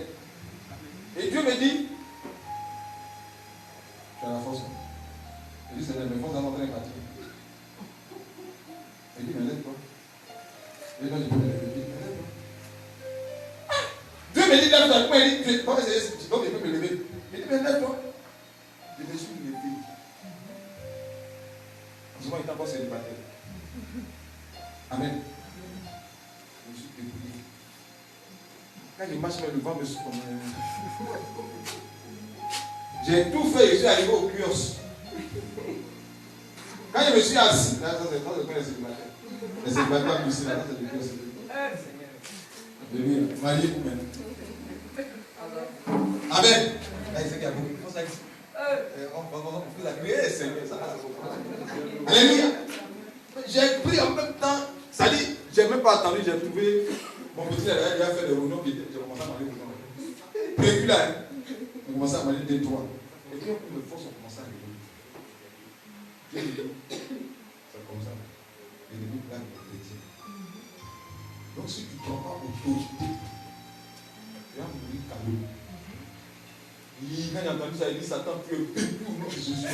Et Dieu me dit, tu as la force. Je dis, Seigneur, mes forces sont en train de partir. Il dit, mais lève-toi. Et là, je peux me lever. Dieu me dit, lève-toi. Comment il dit, donc je peux me lever. Il dit, mais lève-toi. Je me suis levé. En ce moment, il est encore célibataire. Amen. Je me suis débrouillé. Quand je marche vers le vent, je me suis comme... J'ai tout fait, je suis arrivé au kiosque. Quand je me suis assis, là, ça c'est pas les célibataires. Les célibataires ici, là, c'est le kiosque. Alléluia. Mariez vous-même. Amen. Là, il sait qu'il y a beaucoup de choses ici. On peut la crier, Seigneur. Alléluia. J'ai pris en même temps, ça dit, la nuit, j'ai trouvé mon petit, il a fait des réunions qui étaient. J'ai commencé à manger réunions. Prévu là, j'ai commencé à manger 2, 3. Et puis, on me force, on commence à rigoler. C'est comme ça. L'ennemi blague les chrétiens. Donc, si tu ne prends pas autorité, tu vas mourir cadeau. Quand j'ai entendu ça, il dit Satan, tu es béni au nom de Jésus. Ça,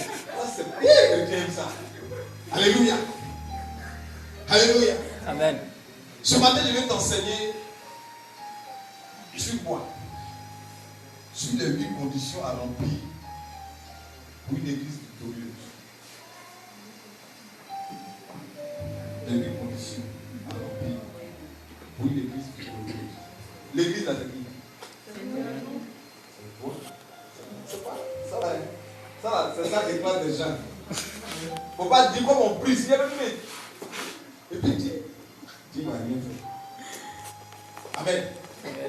c'est bien que tu aimes ça. Alléluia. Alléluia. Amen. Ce matin, je vais t'enseigner sur quoi? Sur les 8 conditions à remplir pour une église victorieuse. Les 8 conditions à remplir pour une église victorieuse. L'église là, c'est qui? C'est toi. C'est pas ça là. Ça là, c'est ça qui éclate des gens. Faut pas dire comme on prie, s'il y a même et puis Dieu va rien faire. Amen.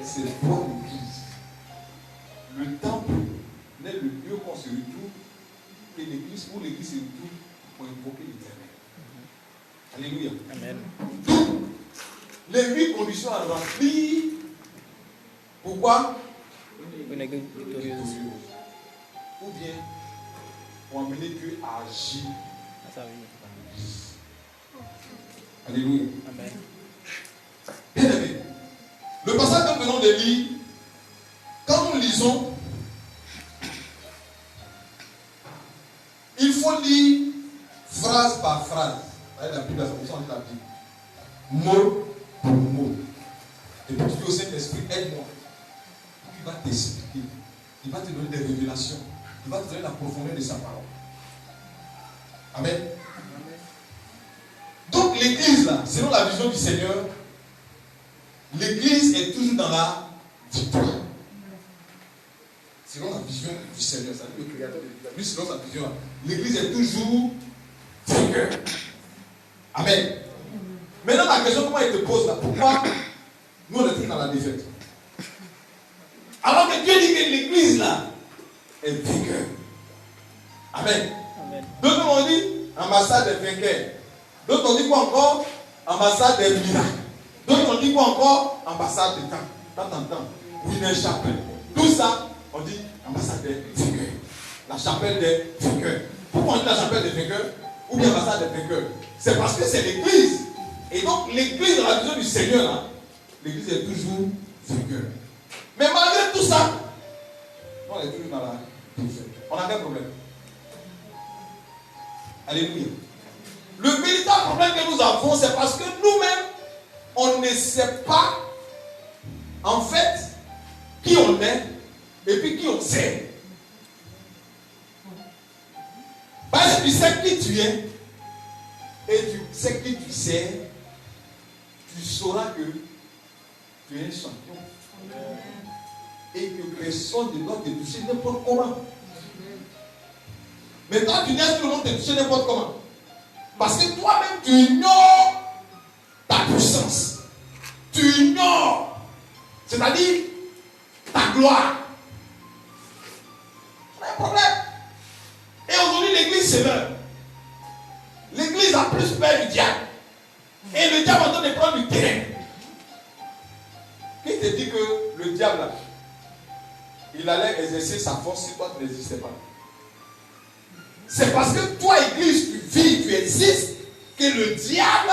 C'est toi l'église. Le temple n'est le lieu qu'on se retrouve que l'église, où l'église se retrouve pour invoquer l'Éternel. Alléluia. Amen. Donc, les 8 conditions à remplir. Pourquoi? Une église victorieuse. Ou bien pour amener Dieu à agir À sa vie. dans l'église. Alléluia. Amen. Bien aimé, le passage que nous venons de lire, quand nous lisons, il faut lire phrase par phrase. La Bible, la traduction de la Bible. Mot pour mot. Et puis tu dis au Saint-Esprit, aide-moi. Il va t'expliquer. Il va te donner des révélations. Il va te donner la profondeur de sa parole. Amen. Donc l'église là, selon la vision du Seigneur, l'église est toujours dans la victoire. Selon la vision du Seigneur, c'est-à-dire le créateur de l'Église. Lui, selon sa vision, l'église est toujours vainqueur. Amen. Maintenant, la question, comment il te pose là? Pourquoi nous on est toujours dans la défaite? Alors que Dieu dit que l'église là est vainqueur. Amen. Amen. D'autres ont dit ambassade des vainqueurs. D'autres ont dit quoi encore? Ambassade des miracles. D'autres ont dit quoi encore? Ambassade de temps. Winner Chapel. Tout ça, on dit ambassade des vainqueurs. La chapelle des vainqueurs. Pourquoi on dit la chapelle des vainqueurs? Ou bien ambassade des vainqueurs? C'est parce que c'est l'église. Et donc l'église, dans la vision du Seigneur, là, l'église est toujours vainqueur. Mais malgré tout ça, on est toujours dans la défaite. On a quel problème? Alléluia. Le véritable problème que nous avons, c'est parce que nous-mêmes, on ne sait pas, en fait, qui on est et puis qui on sait. Parce que tu sais qui tu es et tu sais qui tu sais, tu sauras que tu es un champion. Et que personne ne doit te toucher n'importe comment. Mais toi, tu n'es pas le te toucher n'importe comment. Parce que toi-même, tu ignores ta puissance. Tu ignores, c'est-à-dire ta gloire. C'est un problème. Et aujourd'hui, l'église se meurt. L'église a plus peur du diable. Et le diable est en train de prendre du terrain. Qui te dit que le diable, là, il allait exercer sa force si toi tu n'existais pas? C'est parce que toi, église, tu vis, tu existes, que le diable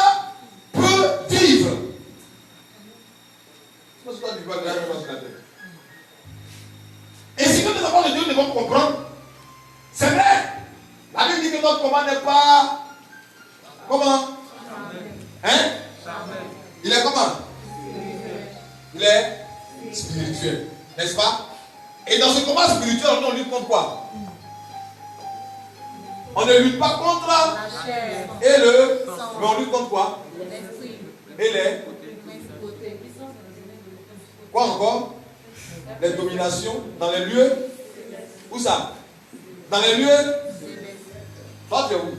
peut vivre. Et si que les enfants de Dieu ne vont comprendre, c'est vrai. La Bible dit que notre combat n'est pas. Comment? Hein? Il est comment? Il est spirituel. N'est-ce pas? Et dans ce combat spirituel, on lutte contre quoi? On ne lutte pas contre la chair et le. Mais on lutte contre quoi? Et les. Quoi encore? Les dominations dans les lieux. Où ça? Dans les lieux. Toi, tu es où?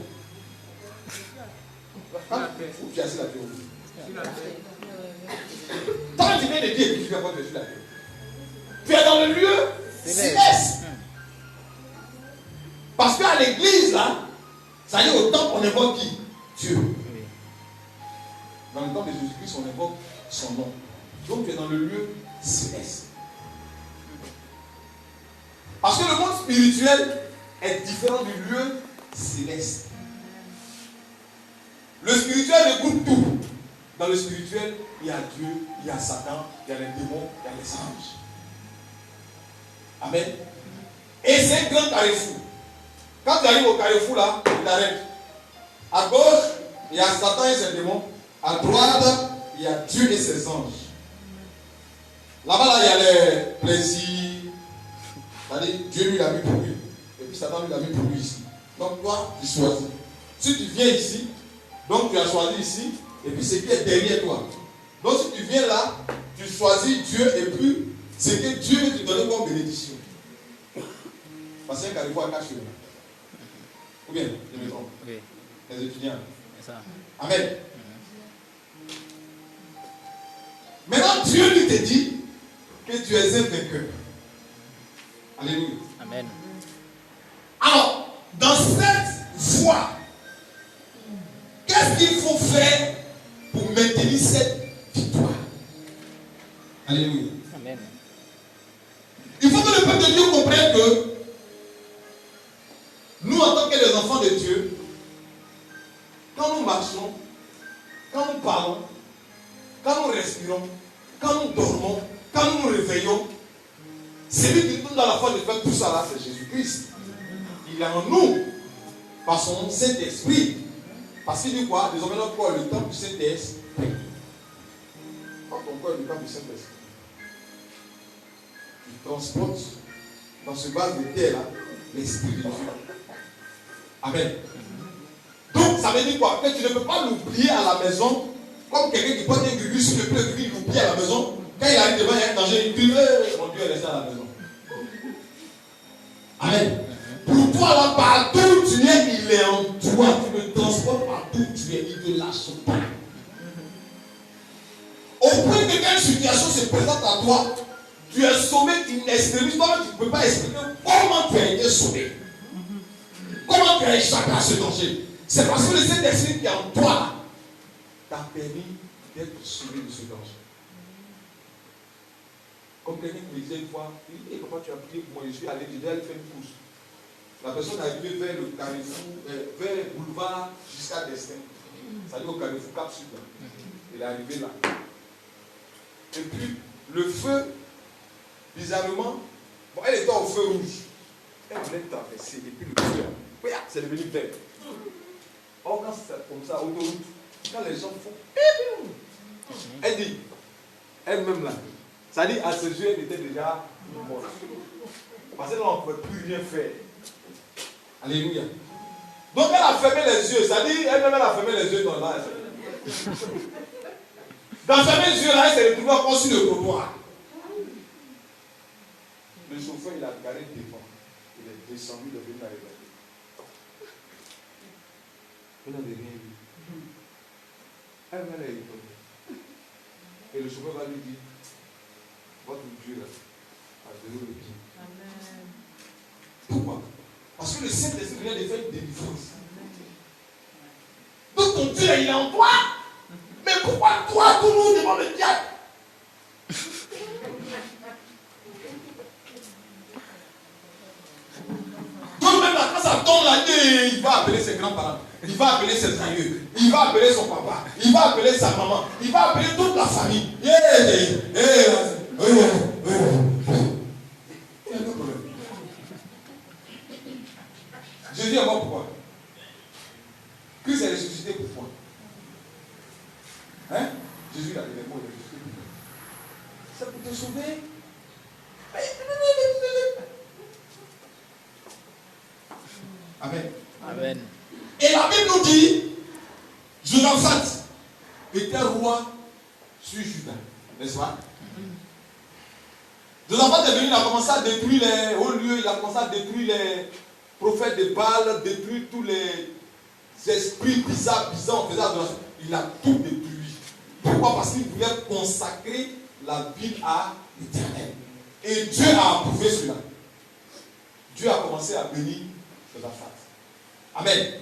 Où tu es assis là, tu es où? Tant que tu viens de dire que tu viens pas de sur la terre. Tu es dans le lieu céleste. Parce qu'à l'église, là, ça y est, au temple, on invoque qui? Dieu. Dans le temps de Jésus-Christ, on invoque son nom. Donc tu es dans le lieu céleste. Parce que le monde spirituel est différent du lieu céleste. Le spirituel écoute tout. Dans le spirituel, il y a Dieu, il y a Satan, il y a les démons, il y a les anges. Amen. Et c'est un grand carrefour. Quand tu arrives au carrefour là, tu t'arrêtes. À gauche, il y a Satan et ses démons. À droite, il y a Dieu et ses anges. Là-bas, là, il y a les plaisirs. C'est-à-dire, Dieu lui l'a mis pour lui. Et puis Satan lui l'a mis pour lui ici. Donc toi, tu choisis. Si tu viens ici, donc tu as choisi ici, et puis ce qui est derrière toi. Donc si tu viens là, tu choisis Dieu, et puis ce que Dieu veut te donner comme bénédiction. Parce qu'un carrefour à cache là. Ou bien, je me trompe. Oui. Les étudiants. C'est ça. Amen. Maintenant, Dieu lui te dit que tu es un vainqueur. Alléluia. Amen. Alors, dans cette voie, qu'est-ce qu'il faut faire pour maintenir cette victoire? Alléluia. Amen. Il faut que le peuple de Dieu comprenne que nous, en tant que les enfants de Dieu, quand nous marchons, quand nous parlons, quand nous respirons, quand nous dormons, quand nous nous réveillons, celui qui nous donne la foi de faire tout ça là, c'est Jésus-Christ. Il est en nous, par son Saint-Esprit. Parce qu'il dit quoi? Désormais notre corps est le temple du Saint-Esprit. Quand ton corps est le temple du Saint-Esprit, tu transportes dans ce vase de terre là l'Esprit de Dieu. Amen. Donc ça veut dire quoi? Que tu ne peux pas l'oublier à la maison, comme quelqu'un qui porte un gugu sur le pied, il l'oublie à la maison. Quand il arrive devant, il y a un danger, il dit mon Dieu est resté à la maison. Amen. Pour toi là, partout où tu es, il est en toi. Tu le transportes partout où tu es, il ne te lâche pas. Au point que quand une situation se présente à toi, tu es sauvé in extremis, toi tu ne peux pas expliquer comment tu as été sauvé. Comment tu as échappé à ce danger? C'est parce que le Saint-Esprit qui est en toi t'a permis d'être sauvé de ce danger. Comme quelqu'un qui me disait une fois, il dit, papa, tu as prié pour moi, je suis allé faire une course. La personne est arrivée vers le carrefour, vers le boulevard jusqu'à Destin. Ça dit au carrefour Cap Sud. Il est arrivé là. Et puis, le feu, bizarrement, bon, elle était au feu rouge. Elle voulait traverser, et puis le feu, c'est devenu vert. Or, quand c'est comme ça, autoroute, quand les gens font, elle dit, elle-même là, ça dit, à ses yeux, elle était déjà morte. Parce que là, on ne pouvait plus rien faire. Alléluia. Donc, elle a fermé les yeux. Ça dit, elle-même, elle a fermé les yeux dans là. Dans fermer les yeux, là, elle s'est retrouvée encore sur le trottoir. Le chauffeur, il a garé devant. Il est descendu, il est venu à l'évacuer. Il n'avait rien vu. Elle va la étonner. Et le chauffeur va lui dire, votre Dieu là, a donné le pied. Amen. Pourquoi? Parce que le Saint-Esprit vient de faire une délivrance. Donc ton Dieu, il est en toi. Mais pourquoi toi, tout le monde demande le diable? Donc même là, quand ça tombe là, il va appeler ses grands-parents. Il va appeler ses aïeux. Il va appeler son papa. Il va appeler sa maman. Il va appeler toute la famille. Il y a un problème. Je dis encore pourquoi. Christ est ressuscité pourquoi? Hein? Jésus a dit les mots, il est ressuscité. C'est pour te sauver. Amen. Amen. Et la Bible nous dit, Josaphat était roi sur Juda. N'est-ce pas? Josaphat est venu, il a commencé à détruire les hauts lieux, il a commencé à détruire les prophètes de Baal, détruire tous les esprits bizarres, on faisait adoration. Il a tout détruit. Pourquoi? Parce qu'il voulait consacrer la ville à l'Éternel. Et Dieu a approuvé cela. Dieu a commencé à bénir Josaphat. Amen.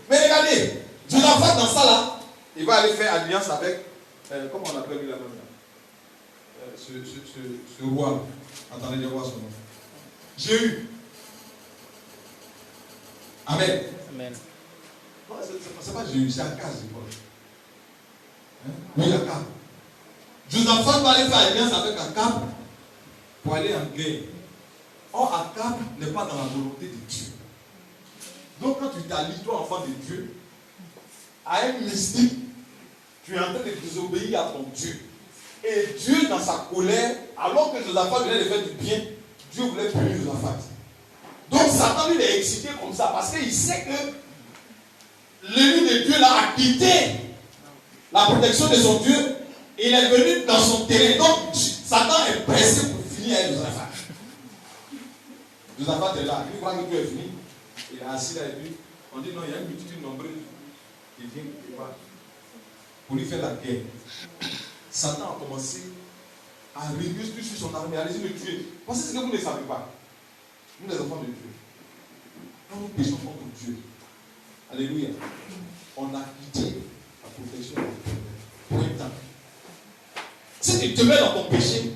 Mais regardez, Josaphat dans ça là, il va aller faire alliance avec comment on appelle lui là-bas ce roi. Attendez, je vois son nom. Jéhu. Amen. Amen. Non, c'est pas Jéhu, c'est Akaz, je crois. Oui, Akab. Josaphat va aller faire alliance avec Akab pour aller en guerre. Or, Akab n'est pas dans la volonté de Dieu. Donc, quand tu t'allies, toi, enfant de Dieu, à un mystique, tu es en train de désobéir à ton Dieu. Et Dieu, dans sa colère, alors que Josaphat venait de faire du bien, Dieu voulait punir Josaphat. Donc, Satan, lui, il est excité comme ça parce qu'il sait que l'ennemi de Dieu l'a quitté la protection de son Dieu. Il est venu dans son terrain. Donc, Satan est pressé pour finir avec Josaphat. Josaphat est là. Il voit que Dieu est fini. Il est assis là et puis on dit non, il y a une multitude nombreuse qui vient pour lui faire la guerre. Satan a commencé à réduire tout sur son armée, à essayer de le tuer. Parce que c'est ce que vous ne savez pas. Nous, les enfants de Dieu, quand nous péchons contre Dieu, alléluia, on a quitté la protection de Dieu pour un temps. Si tu te mets dans ton péché,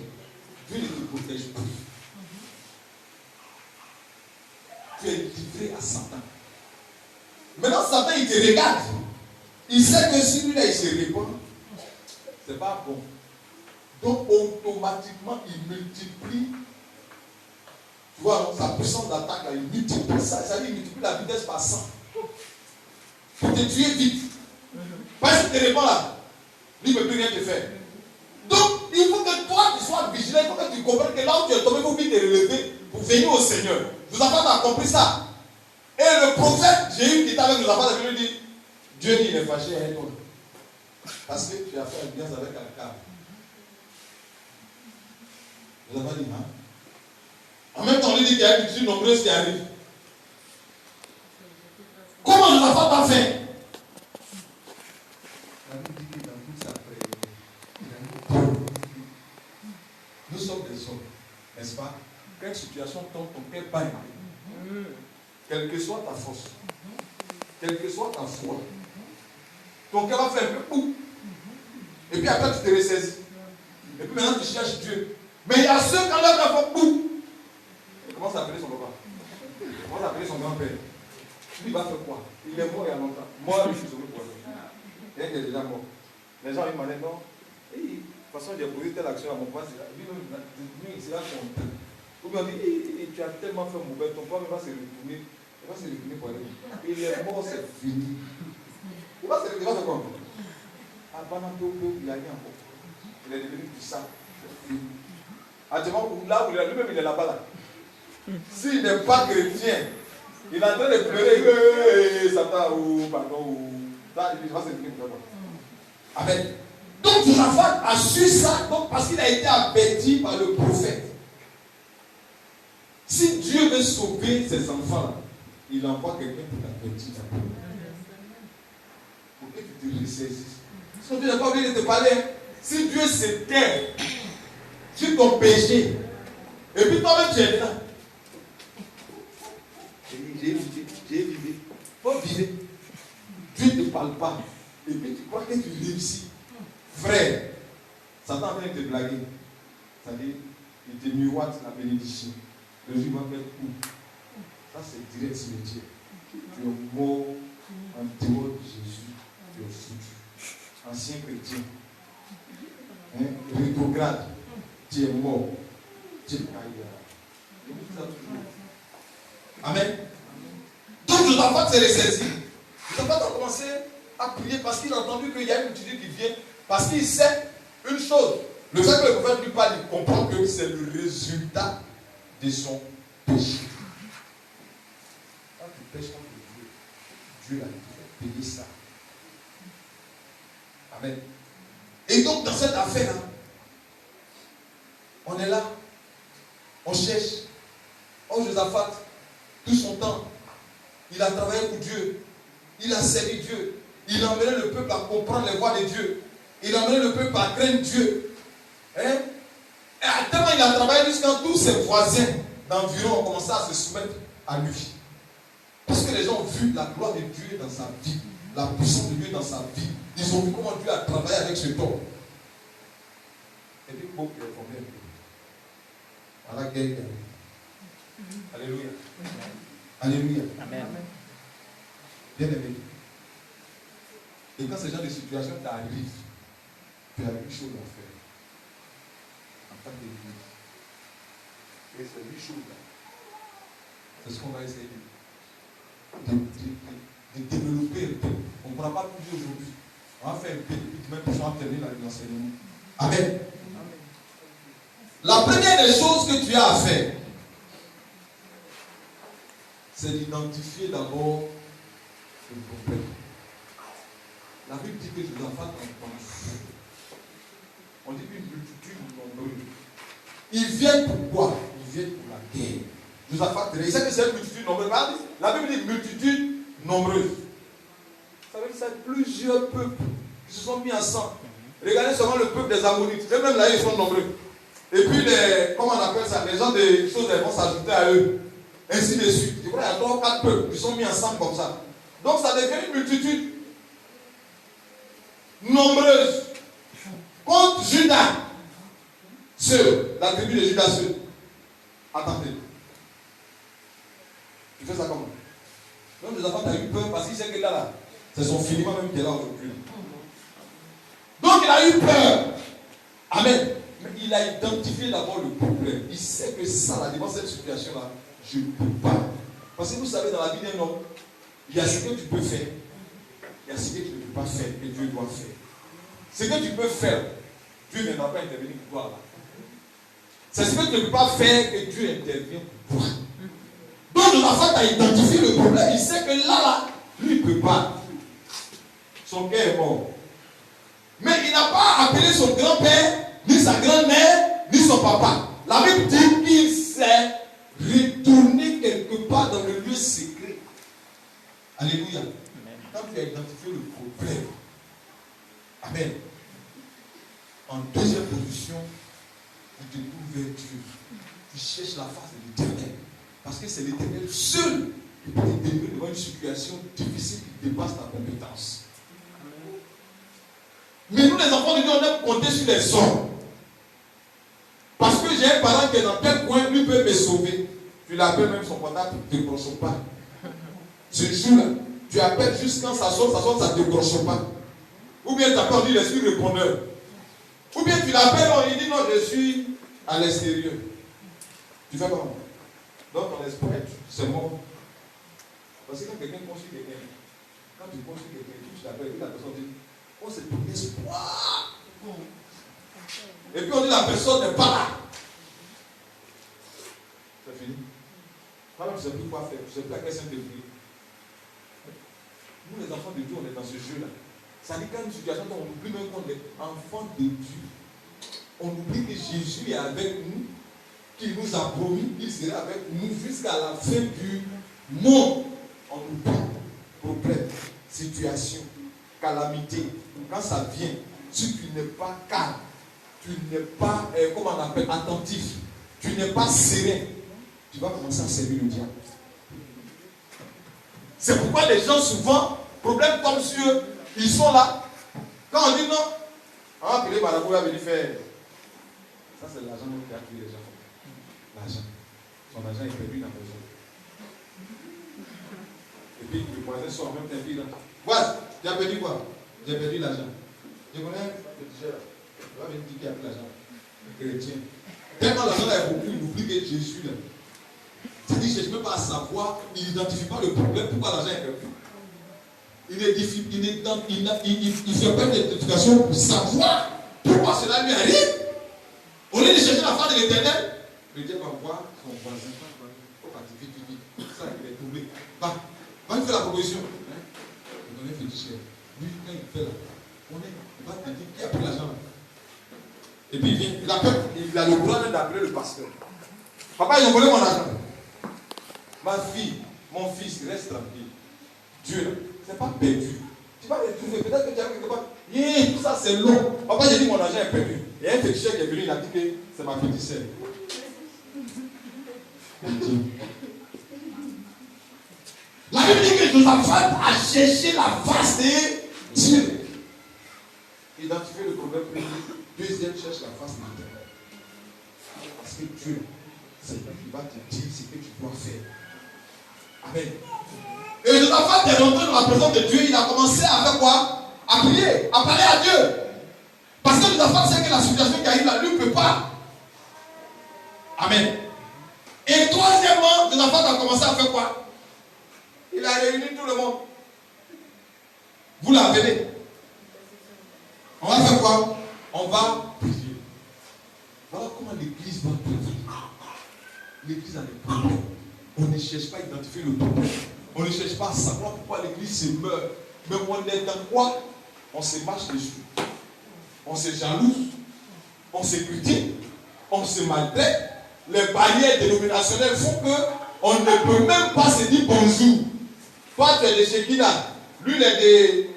Dieu ne te protège plus. Tu es livré à Satan. Maintenant, Satan, il te regarde. Il sait que si lui-là, il se répand, c'est pas bon. Donc, automatiquement, il multiplie. Tu vois, sa puissance d'attaque, il multiplie ça. Ça veut dire qu'il multiplie la vitesse par 100. Pour te tuer vite. Parce que tu te répands là, lui ne peut plus rien te faire. Donc, il faut que toi, tu sois vigilant. Il faut que tu comprennes que là où tu es tombé, il faut vite te relever pour venir au Seigneur. Josaphat a compris ça. Et le prophète Jéhu qui était avec Josaphat, lui dit, Dieu dit, il est fâché avec toi. Parce que tu as fait alliance avec Akab. Josaphat dit, hein? En même temps, on lui dit qu'il y a une multitude nombreuse qui arrive. Comment Josaphat a fait? La Bible dit que dans toute sa prière, nous sommes des hommes, n'est-ce pas? Quelle situation tombe ton cœur bat. Quelle que soit ta force, quelle que soit ta foi, ton cœur va faire un peu pou. Et puis après tu te ressaisis. Et puis maintenant tu cherches Dieu. Mais il y a ceux qui ont leur fait pou. Il commence à appeler son papa. Il commence à appeler son grand-père. Lui il va faire quoi? Il est mort il y a longtemps. Moi lui je suis sauvé pour lui. Il est déjà mort. Les gens ils m'ont dit non. De toute façon j'ai posé telle action à mon père. Lui il sera content. Ou bien on dit, tu as tellement fait mauvais, ton père va se retourner. Il va se retourner pour aller. Il est mort, c'est fini. Il va se retourner, il va se quoi? À Banato, il y a rien encore. Il est devenu puissant. C'est fini. Actuellement, là où il est, lui-même il est là-bas là. S'il n'est pas chrétien, il est en train de pleurer, Satan, ou pardon, ou. Là, il va se retourner pour toi. Amen. Donc, Josaphat a su ça donc, parce qu'il a été averti par le prophète. Si Dieu veut sauver ses enfants, il envoie quelqu'un pour t'avertir d'abord. Pour que tu te ressaisisses. Parce que Dieu n'a pas oublié de te parler. Si Dieu se tait sur ton péché, et puis toi-même tu es là. J'ai vivé. Faut vivre. Dieu ne te parle pas. Et puis tu crois que tu réussis. Frère, Satan vient te blaguer. C'est-à-dire, il te miroite la bénédiction. Le jour va mettre où? Ça c'est direct cimetière. Tu es mort en dehors de Jésus. Tu es foutu. Ancien chrétien. Rétrograde. Tu es mort. Tu es ailleurs. Amen. Donc Josaphat s'est ressaisi. Josaphat a commencé à prier parce qu'il a entendu qu'il y a une multitude qui vient. Parce qu'il sait une chose. Le fait que le prophète lui parle, il comprend que c'est le résultat de son péché. Quand tu pêches contre Dieu, Dieu a fait payer ça. Amen. Et donc dans cette affaire-là, on est là, on cherche. Oh Josaphat, tout son temps, il a travaillé pour Dieu, il a servi Dieu, il a emmené le peuple à comprendre les voies de Dieu, il a emmené le peuple à craindre Dieu. Hein? Et tellement il a travaillé jusqu'à tous ses voisins d'environ ont commencé à se soumettre à lui. Parce que les gens ont vu la gloire de Dieu dans sa vie, la puissance de Dieu dans sa vie. Ils ont vu comment Dieu a travaillé avec cet homme. Et puis, bon, il y a combien? Voilà, quelqu'un. Alléluia. Alléluia. Amen. Bien aimé. Et quand ce genre de situation t'arrive, tu as une chose à faire. En tant qu'église. Et c'est une chose là. C'est ce qu'on va essayer de développer un peu. On ne pourra pas tout dire aujourd'hui. On va faire un peu, et puis demain, on va terminer l'enseignement. Amen. La première des choses que tu as à faire, c'est d'identifier d'abord le problème. La Bible dit que Josaphat entend. On dit une multitude nombreuse. Ils viennent pour quoi? Ils viennent pour la guerre. Josaphat, il sait que c'est une multitude nombreuse. La Bible dit multitude nombreuse. Ça veut dire que c'est plusieurs peuples qui se sont mis ensemble. Regardez seulement le peuple des Ammonites. Même là, ils sont nombreux. Et puis, comment on appelle ça? Les gens des choses vont s'ajouter à eux. Ainsi de suite. Tu vois, il y a 3 ou 4 peuples qui sont mis ensemble comme ça. Donc, ça devient une multitude nombreuse. Contre Judas. Seul. La tribu de Judas seul. Attendez. Tu fais ça comment? Donc, les enfants, tu as eu peur parce qu'il sait que là, c'est son finiment même qui est là aujourd'hui. Donc, il a eu peur. Amen. Mais il a identifié d'abord le problème. Il sait que ça, là, devant cette situation-là, je ne peux pas. Parce que vous savez, dans la vie d'un homme, il y a ce que tu peux faire. Il y a ce que tu ne peux pas faire et Dieu doit faire. Ce que tu peux faire, Dieu ne va pas intervenir pour toi. C'est ce que tu ne peux pas faire que Dieu intervient pour toi. Donc, Josaphat a identifié le problème. Il sait que là, lui, il ne peut pas. Son cœur est mort. Mais il n'a pas appelé son grand-père, ni sa grand-mère, ni son papa. La Bible dit qu'il s'est retourné quelque part dans le lieu secret. Alléluia. Quand tu as identifié le problème, amen. En deuxième position, tu te trouves vers Dieu. Tu cherches la face de l'Éternel. Parce que c'est l'Éternel seul qui peut te délivrer devant une situation difficile qui dépasse ta compétence. Mais nous, les enfants de Dieu, on aime compter sur les hommes. Parce que j'ai un parent qui est dans tel coin, lui peut me sauver. Tu l'appelles même son portable, ne décroche pas. Ce jour-là, tu appelles juste quand ça sonne, ça ne décroche pas. Ou bien tu appelles, on dit, je suis répondeur. Ou bien tu l'appelles, il dit, non, je suis à l'extérieur. Tu fais comment? Donc ton espoir, c'est mort. Parce que quand quelqu'un construit quelqu'un, quand tu construis quelqu'un, tu l'appelles, la personne dit, oh, c'est ton espoir. Et puis on dit, la personne n'est pas là. C'est fini. Quand tu ne sais plus quoi faire, tu ne sais plus à quel sens te prier. Nous, les enfants de Dieu, on est dans ce jeu-là. Ça dit qu'il y a une situation où on oublie même qu'on est enfants de Dieu. On oublie que Jésus est avec nous, qu'il nous a promis qu'il serait avec nous jusqu'à la fin du monde. On oublie problème, situation, calamité. Quand ça vient, si tu n'es pas calme, tu n'es pas, comment on appelle, attentif, tu n'es pas serein, tu vas commencer à servir le diable. C'est pourquoi les gens souvent, problème comme sur eux, ils sont là. Quand on dit non, on va appeler Marabout, va venir faire. Ça, c'est l'argent qui a tué les gens. L'argent. Son argent est perdu dans la maison. Et puis le voisin sort en même temps. Puis voilà, tu as perdu quoi? J'ai perdu l'argent. Je connais le t-shirt. Il va venir dire qui a pris l'argent. Le chrétien. Tellement l'argent est beaucoup, il oublie que Jésus là. C'est-à-dire, je ne cherche même pas à savoir, il n'identifie pas le problème, pourquoi l'argent est perdu. Il ne fait pas d'identification pour savoir pourquoi cela lui arrive. Au lieu de chercher la face de l'Éternel, le diable va voir son voisin. Oh, vite. Ça, il est tombé. Va lui faire la proposition. Il donne un féticheur. Lui, quand il fait là, il va te dire qui a pris l'argent là. Et puis il vient, il a le droit d'appeler le pasteur. Papa, ils ont volé mon argent. Ma fille, mon fils, reste tranquille. Dieu, c'est pas perdu. Tu vas le trouver. Peut-être que tu as quelque part. Tout ça, c'est long. Papa, j'ai dit mon argent est perdu. Il y a un féticheur qui est venu, il a dit que c'est ma petite sœur. La Bible dit que Josaphat a cherché la face de Dieu. Identifier le problème. Deuxième, cherche la face maternelle. Parce que Dieu, c'est lui qui va te dire ce que tu dois faire. Amen. Et Josaphat est rentré dans la présence de Dieu. Il a commencé à faire quoi? À prier, à parler à Dieu. Parce que Josaphat sait que la situation qui arrive là, lui ne peut pas. Amen. Et troisièmement, Josaphat a commencé à faire quoi? Il a réuni tout le monde. Vous l'avez. On va faire quoi? On va prier. Voilà comment l'église doit prier. L'église a des problèmes. On ne cherche pas à identifier le problème. On ne cherche pas à savoir pourquoi l'église se meurt. Mais on est dans quoi? On se marche dessus. On se jalouse. On se critique. On se maltraite. Les barrières dénominationnelles font qu'on ne peut même pas se dire bonjour. Toi, tu es de Shekina. Lui, il est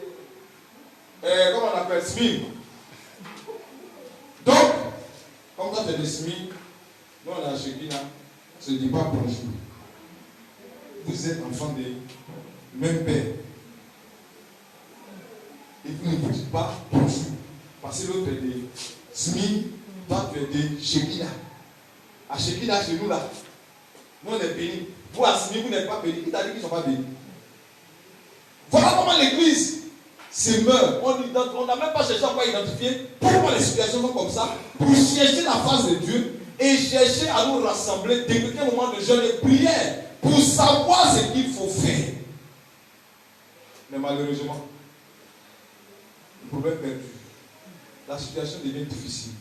de... comment on appelle? Smith. Donc, comme toi, tu es de Smith, nous, on est à Shekina. On ne se dit pas bonjour. Vous êtes enfants de même père. Et vous ne vous dites pas bonjour. Parce que l'autre est de Smith, toi, tu es de Shekina. À Shekina, chez nous, là, nous, on est bénis. Vous, à Smith, vous n'êtes pas bénis. Qui t'a dit qu'ils ne sont pas bénis? Voilà comment l'église se meurt. On n'a même pas cherché à quoi identifier pourquoi les situations sont comme ça. Pour chercher la face de Dieu et chercher à nous rassembler, débuter un moment de jeûne et prière pour savoir ce qu'il faut faire. Mais malheureusement, le problème est perdu. La situation devient difficile.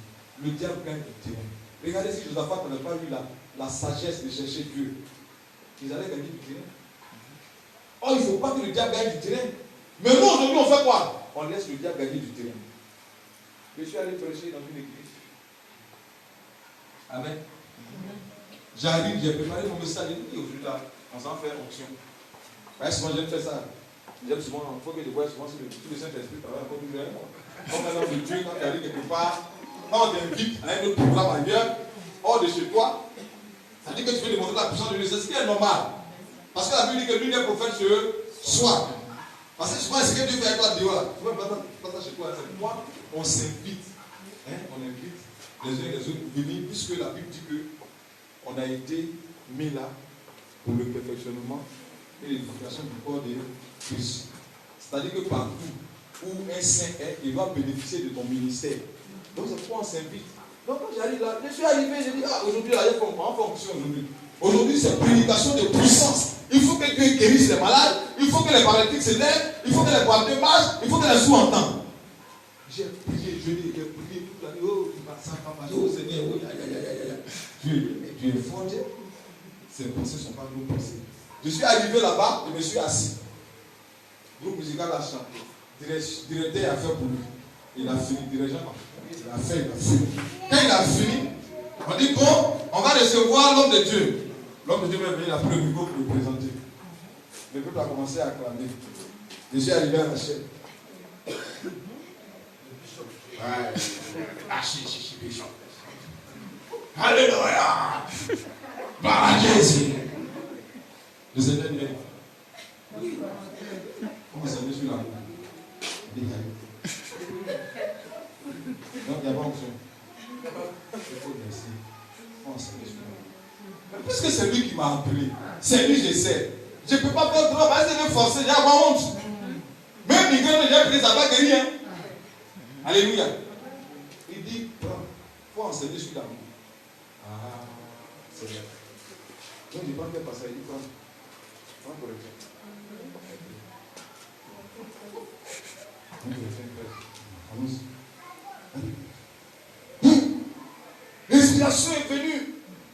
Le diable gagne du terrain. Regardez si Josaphat n'avait pas eu la sagesse de chercher Dieu. Ils allaient gagner du terrain. Oh, il ne faut pas que le diable gagne du terrain. Mais nous, aujourd'hui, on fait quoi? On laisse le diable gagner du terrain. Je suis allé prêcher dans une église. Amen. J'arrive, j'ai préparé mon message. Et aujourd'hui, là, on s'en fait onction. Souvent, j'aime faire ça. J'aime souvent, il faut que je vois souvent si le Saint-Esprit travaille encore plus. Comme un homme de Dieu, quand tu arrives quelque part, quand on t'invite à un autre programme ailleurs, hors de chez toi, ça dit que tu veux démontrer la puissance de Dieu. C'est ce qui est normal. Parce que la Bible dit que l'une des prophètes sur soi. Parce que je crois que ce que Dieu fait avec toi dehors là. Tu ne peux pas ça chez toi. C'est pourquoi on s'invite. On invite les uns et les autres à venir, puisque la Bible dit qu'on a été mis là pour le perfectionnement et l'édification du corps de Christ. C'est-à-dire que partout où un saint est, il va bénéficier de ton ministère. Donc c'est pourquoi on s'invite. Donc quand j'arrive là, je suis arrivé, j'ai dit, aujourd'hui là, il faut en fonction aujourd'hui. Aujourd'hui, c'est prédication de puissance. Il faut que Dieu guérisse les malades. Il faut que les paralytiques se lèvent. Il faut que les boiteux marchent. Il faut que les sourds entendent. J'ai prié, j'ai prié toute la nuit. Oh, oh Seigneur, oh, tu es fort. Ces pensées ne sont pas nos pensées. Je suis arrivé là-bas, je me suis assis. Le groupe musical a chanté. Directeur a fait pour lui. Il a fini, dirigeant. Il a fait. Quand il a fini, on dit bon, on va recevoir l'homme de Dieu. L'homme de Dieu va venir, il a pris le micro pour le présenter. Le peuple a commencé à acclamer. Je suis arrivé à la chaîne. Alléluia! Par Jésus! Le Seigneur dit, comment ça me suit là? Donc il n'y a pas option. Il faut merci. Comment ça me suit là? Puisque c'est lui qui m'a appelé, c'est lui je sais. Je ne peux pas faire trop parce que je vais forcer, j'ai avoir honte. Même Miguel, j'ai pris, ça va guérir. Alléluia. Il dit, il faut enseigner sur l'amour. Ah, c'est vrai. Donc je ne vais pas faire passer, il dit, prends correction. L'inspiration est venue.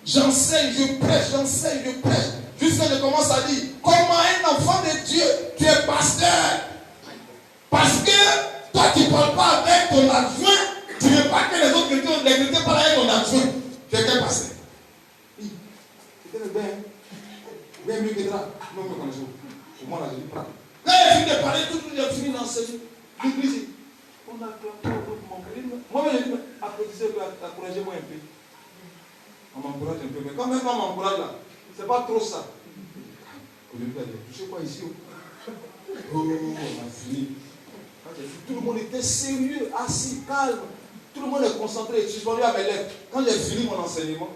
J'enseigne, je prêche. Jusqu'à ce que je commence à dire, comment un enfant de Dieu, tu es pasteur. Parce que toi, tu ne parles pas avec ton adjoint. Tu ne veux pas que les autres chrétiens parlent avec ton adjoint. Tu es quel pasteur? Oui. C'était le bien mieux que ça. Non, mais comme ça. Pour moi, là, je dis pas. Quand il finit de parler, tout le monde a fini d'enseigner. L'église, on a mon crédit. Moi-même, je dis, applaudissez, encouragez-moi un peu. On m'encourage un peu, mais quand même on m'encourage là, c'est pas trop ça. Aujourd'hui, tu sais quoi ici? Oh, on a fini. Tout le monde était sérieux, assis, calme. Tout le monde est concentré, suspendu à mes lèvres. Quand j'ai fini mon enseignement,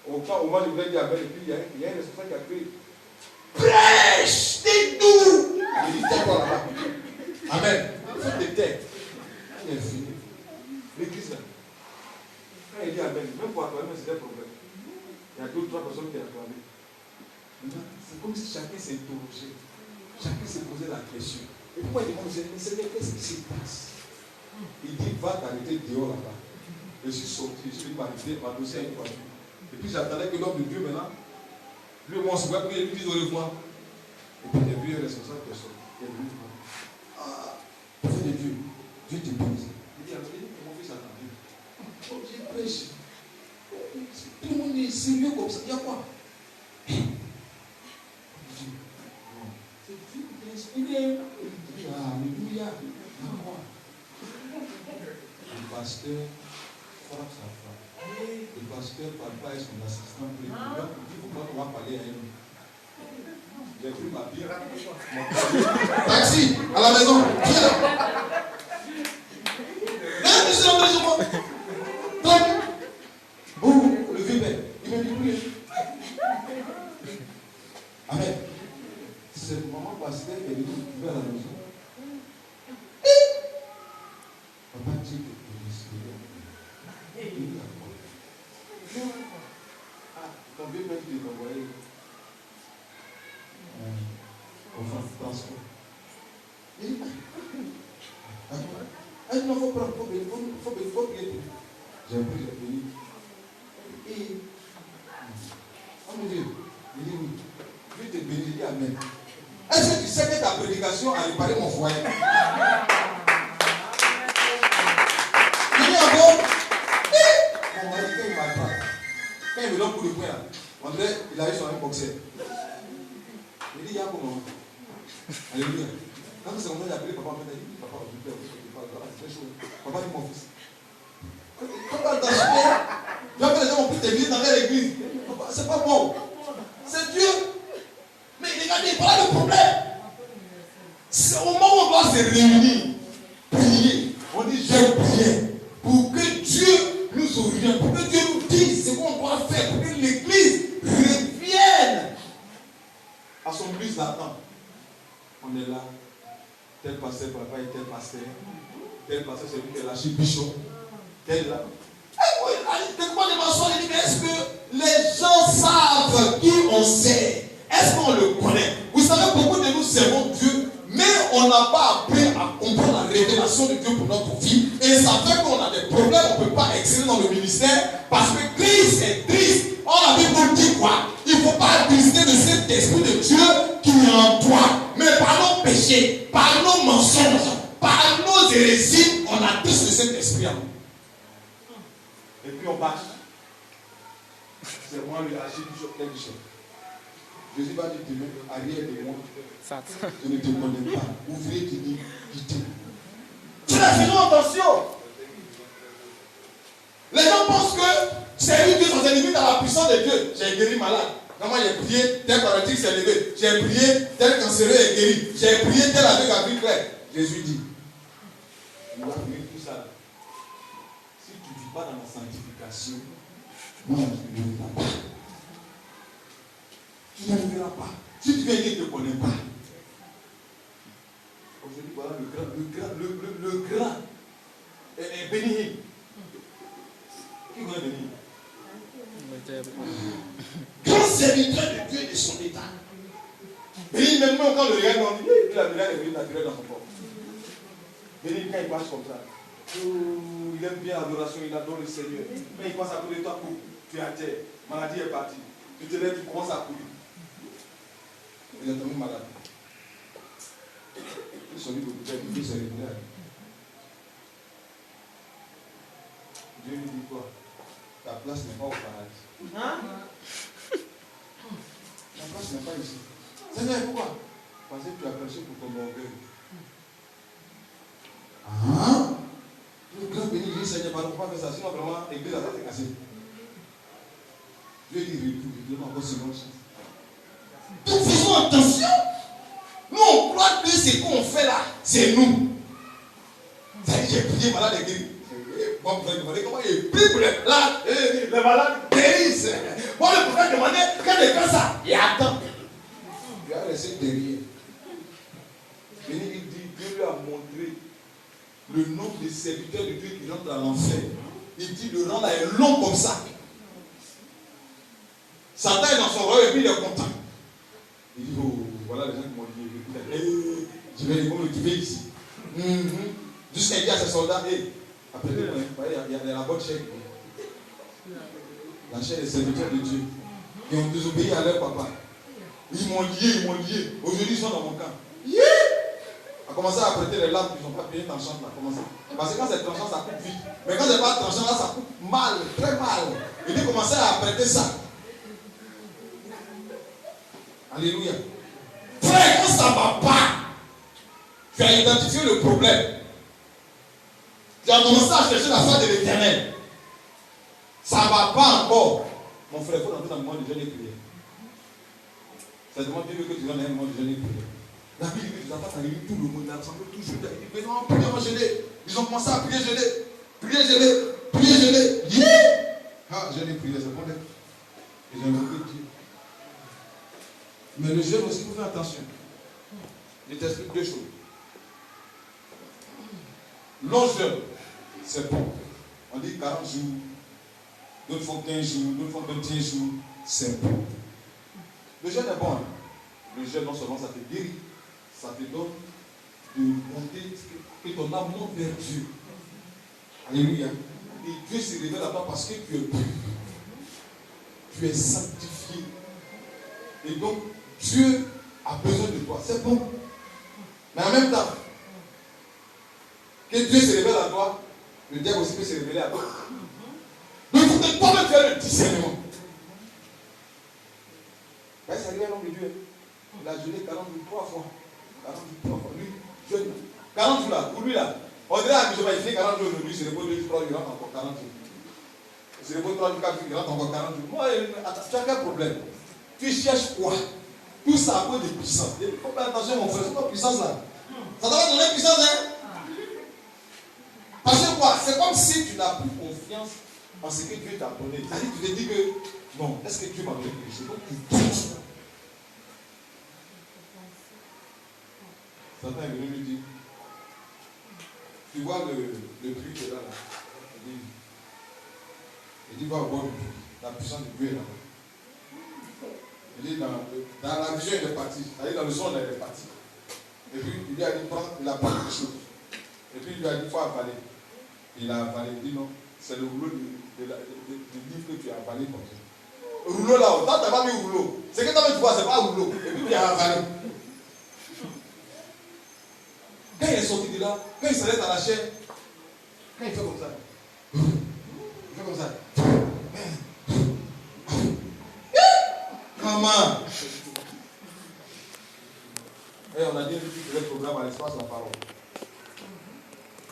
au moment où je voulais dire Amen, et puis il y a un responsable qui a crié prêche, t'es doux. Il dit tais-toi là-bas. Amen. Faut te taire. Il est fini. L'église là. Quand il dit Amen, même pour acclamer, c'est un problème. Il y a 2 ou 3 personnes qui acclament. C'est comme si chacun s'est interrogé. Chacun s'est posé la question. Et pourquoi il demande, mais Seigneur, qu'est-ce qui se passe? Il dit, va t'arrêter dehors là-bas. Je suis sorti, je suis m'arrêter, m'a dossier à une voiture. Et puis j'attendais que l'homme de Dieu maintenant, lui et moi on se voit, puis il lui dit au revoir. Et puis j'ai vu un responsable qui est sorti. Il est venu voir. Ah, prophète de Dieu, Dieu te bénisse. Il dit, mon fils a entendu. Oh, j'ai prêché. Tout le monde est sérieux comme ça. Il y a quoi? C'est Dieu qui t'a inspiré. Alléluia. Le pasteur frappe sa femme. Le pasteur parle pas avec son assistant. Il dit, il faut pas qu'on va parler à elle. J'ai pris ma bière. Taxi, à la maison. Viens là. Donc, vous, le vieux père, il me dit prier. Amen. C'est le moment pasteur qui est venu à la maison. Papa dit que ton vieux père qui t'a envoyé au transport. Il dit, non, il faut prier. J'ai pris, j'ai béni. Et, oh mon Dieu, il dit oui. Dieu te bénit, il dit Amen. Est-ce que tu sais que ta prédication a réparé mon foyer? Il dit encore, mon mari, quand il m'attrape, quand il me donne coup de poing, on dirait qu'il arrive sur un boxeur. Il dit, il y a comment? Alléluia. Quand c'est comme ça, j'ai appelé papa, il dit, papa, je vais c'est chaud. Papa dit, mon fils. Quand tu as ta chien, tu as fait les gens ont pris tes billets dans l'église. C'est pas bon. C'est Dieu. Mais regardez, voilà le problème. C'est au moment où on doit se réunir, prier. On dit, je prie pour que Dieu nous oriente, pour que Dieu nous dise ce qu'on doit faire, pour que l'église revienne à son but d'attente. On est là. Tel pasteur, papa, et tel pasteur. Tel pasteur, c'est lui qui est l'archibishop. Tel là. Quelquefois, les mensonges, il dit, mais est-ce que les gens savent qui on sait? Est-ce qu'on le connaît? Vous savez, beaucoup de nous servons Dieu, mais on n'a pas appris à comprendre la révélation de Dieu pour notre vie. Et ça fait qu'on a des problèmes, on ne peut pas exceller dans le ministère, parce que Christ est triste. La Bible nous dit quoi? Il ne faut pas attrister de cet esprit de Dieu qui est en toi. Mais par nos péchés, par nos mensonges, par nos hérésies, on attriste de cet esprit en nous. Et puis on bâche. C'est moi le archibishop, tel bishop. Jésus va dire demain, arrière de moi. Je ne te connais pas. Ouvrez tes livres, quittez. Faisons attention. Les gens pensent que c'est lui Dieu sans limite à la puissance de Dieu. J'ai guéri malade. Quand moi j'ai prié, tel paralytique s'est levé. J'ai prié, tel cancéreux est guéri. J'ai prié, tel avec la vie claire. Jésus dit, il va venir tout ça. Si tu ne vis pas dans la sanctification, moi je ne viendrai pas. Tu n'arriveras pas. Si tu viens dire qu'il ne te connaît pas. Aujourd'hui, voilà le grand est béni. Qui va béni? Grand serviteur de Dieu et de son état. Béni même quand le regarde, on dit, la lumière est venue naturelle dans son corps. Béni quand il passe comme ça. Oh, il aime bien l'adoration, il adore le Seigneur. Mais il passe à côté de toi, tu es à terre. Maladie est partie. Tu te lèves, tu commences à courir. Il est tombé malade. Il sont dit que Dieu s'est révélé à lui. Dieu lui dit quoi? Ta place n'est pas au paradis. Ta place n'est pas ici. Seigneur, pourquoi? Parce que tu as prêché pour ton orgueil. Le grand béni dit, Seigneur, pardon, pas faire ça. Sinon, vraiment, l'église a été cassée. Dieu dit, républiquement, encore seconde chance. Donc, faisons attention. Nous, on croit que ce qu'on fait là, c'est nous. J'ai prié, malade est guéri. Bon, vous allez demander comment il prie pour les malades. Les malades guérissent. Bon, le prophète demandait, quand il fait ça, il attend. Il a laissé derrière. Et il dit, Dieu lui a montré le nombre de serviteurs de Dieu qui rentrent dans l'enfer. Il dit, le rang là est long comme ça. Satan est dans son royaume et puis il est content. Il dit, oh, voilà les gens qui m'ont dit, je vais les motiver ici. Jusqu'à dire à ses soldats, après, il y a la bonne chair. La chair des serviteurs de Dieu. Ils ont désobéi à leur papa. Ils m'ont lié. Aujourd'hui, ils sont dans mon camp. A commencé à prêter les lames qui ne sont pas payées tranchantes là. Parce que quand c'est tranchant, ça coupe vite. Mais quand c'est pas tranchant, là, ça coupe mal, très mal. Il dit commencer à prêter ça. Alléluia. Frère, quand ça ne va pas, tu as identifié le problème. Tu as commencé à chercher la face de l'Éternel. Ça ne va pas encore. Mon frère, il faut rentrer dans le moment de jeûne et prière. Ça demande Dieu que tu rentres dans le moment de jeûne et prière. La Bible dit que tu n'as pas réuni tout le monde, il a rassemblé tout le monde. Il dit, non, priez, moi jeûner. Ils ont commencé à prier, jeûner. Prier, jeûner. Ah, jeûne et prière, c'est bon. Et j'ai invoqué Dieu. Mais le jeûne aussi, il faut faire attention. Je t'explique deux choses. Long jeûne, c'est bon. On dit 40 jours, d'autres font 15 jours, d'autres font 21 jours, c'est bon. Le jeûne est bon. Le jeûne, non seulement ça te guérit, ça te donne de monter, que ton âme monte vers Dieu. Alléluia. Et Dieu se révèle à toi parce que tu es pur. Tu es sanctifié. Et donc, Dieu a besoin de toi. C'est bon. Mais en même temps, que Dieu se révèle à toi, le diable aussi peut se révéler à toi. Donc, il faut que toi-même tu aies le discernement. C'est arrivé à l'homme de Dieu. Il a jeûné 40 jours 3 fois. 40 jours 3 fois. Lui, jeûne. 40 jours là, pour lui là. On dirait à Bishop, il fait 40 jours aujourd'hui, il se repose 2 jours, 3 jours, il rentre encore 40 jours. Il se repose 3 jours, 4 jours, il rentre encore 40 jours. Moi, attends, tu as quel problème? Tu cherches quoi? Tout ça à cause de puissance. Il faut faire attention, mon frère, c'est pas puissance là. Ça doit donner puissance, hein? Parce que quoi? C'est comme si tu n'as plus confiance en ce que Dieu t'a donné. C'est-à-dire que tu te dis que non, est-ce que Dieu m'a donné quelque chose? Donc tu doutes. Satan est venu lui dire, tu vois le prix qui est là, il dit va voir la puissance de Dieu est là. Il dit dans la vision il est parti, c'est-à-dire dans le son il est parti. Et puis il lui a dit il a pris quelque chose. Et puis il lui a dit il faut avaler. Il a avalé, il dit non, c'est le rouleau du livre que tu as avalé comme ça. Le rouleau là-haut, toi tu n'as pas mis rouleau. C'est que toi tu vois, c'est pas un rouleau. Et puis tu as avalé. Quand il est sorti de là, quand il s'arrête à la chair, quand il fait comme ça, il fait comme ça. Maman! Et on a dit que le programme à l'espace la parole.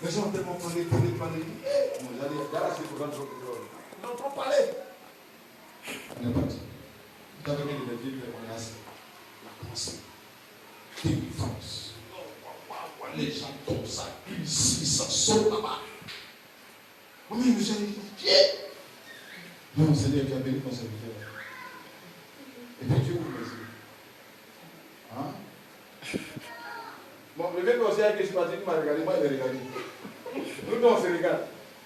Les gens ont tellement parlé. Bon, j'allais ce programme. Ils n'ont pas parlé. On est parti. Vous avez mis les villes, on est assis. La pensée. Délivrance. Les gens tombent ça, ici, ça saute là-bas. Oui, mais j'ai dit, non, Seigneur, tu as béni ton serviteur. Et puis Dieu vous remercie. Hein? Bon, le mec aussi avec les sympathiques m'a regardé, moi il m'a regardé. Nous, on se regarde.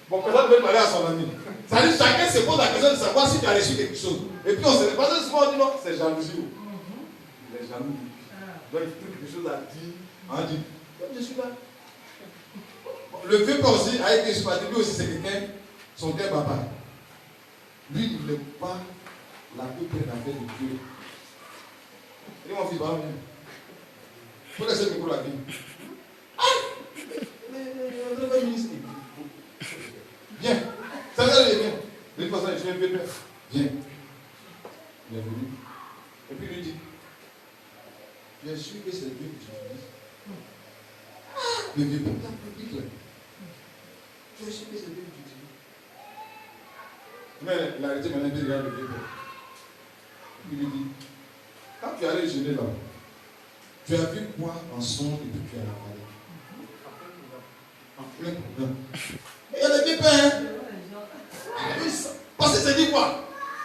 Bon, personne ne veut parler à son ami. Ça dit, chacun se pose la question de savoir si tu as reçu quelque chose. Et puis on se regarde. Parce que souvent on dit non, c'est jalousie. Les jaloux. Donc il faut quelque chose à dire. On dit, je suis là. Le vieux père aussi, avec les sympathiques, lui aussi c'est quelqu'un, son père papa. Lui, il n'aime pas la toute pleine affaire de Dieu. Il dit, mon fils, va venir. Il faut laisser le micro à la vie. Ah! Mais on devrait ministre. Viens. Ça va aller, viens. De toute façon, je suis un vieux père. Viens. Il est venu. Et puis il lui dit, bien sûr que c'est Dieu que tu dis. Le vieux père, dites-le. Tu es sûr que c'est Dieu que tu dis. Mais il a arrêté maintenant, il regarde le vieux père. Il lui dit, quand tu allais jeûner là, tu as vu quoi en son et puis tu as avalé. En plein problème. Et il y a des vieux pères. Parce que c'est dit quoi?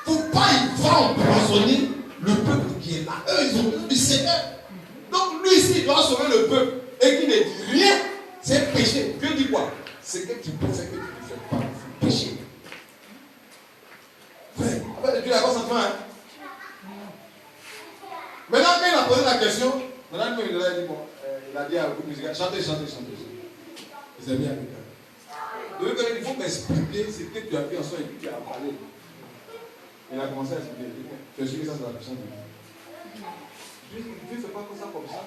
Il ne faut pas y voir empoisonner le peuple qui est là. Eux, ils ont besoin du Seigneur. Donc lui ici, il doit sauver le peuple. Et qu'il ne dit rien, c'est péché. Dieu dit quoi? C'est que tu peux faire que tu ne fais pas. C'est péché. Frère, après Dieu, il a pas sentiment. Hein? Maintenant, quand il a posé la question, maintenant, il a dit bon, il a dit à beaucoup de musique, chantez. Ils aiment bien avec elle. Donc, il faut m'expliquer ce que tu as fait en soi et que tu as parlé. Il a commencé à expliquer. Tu as suivi ça sur la puissance de Dieu. Dieu ne fait pas ça comme ça.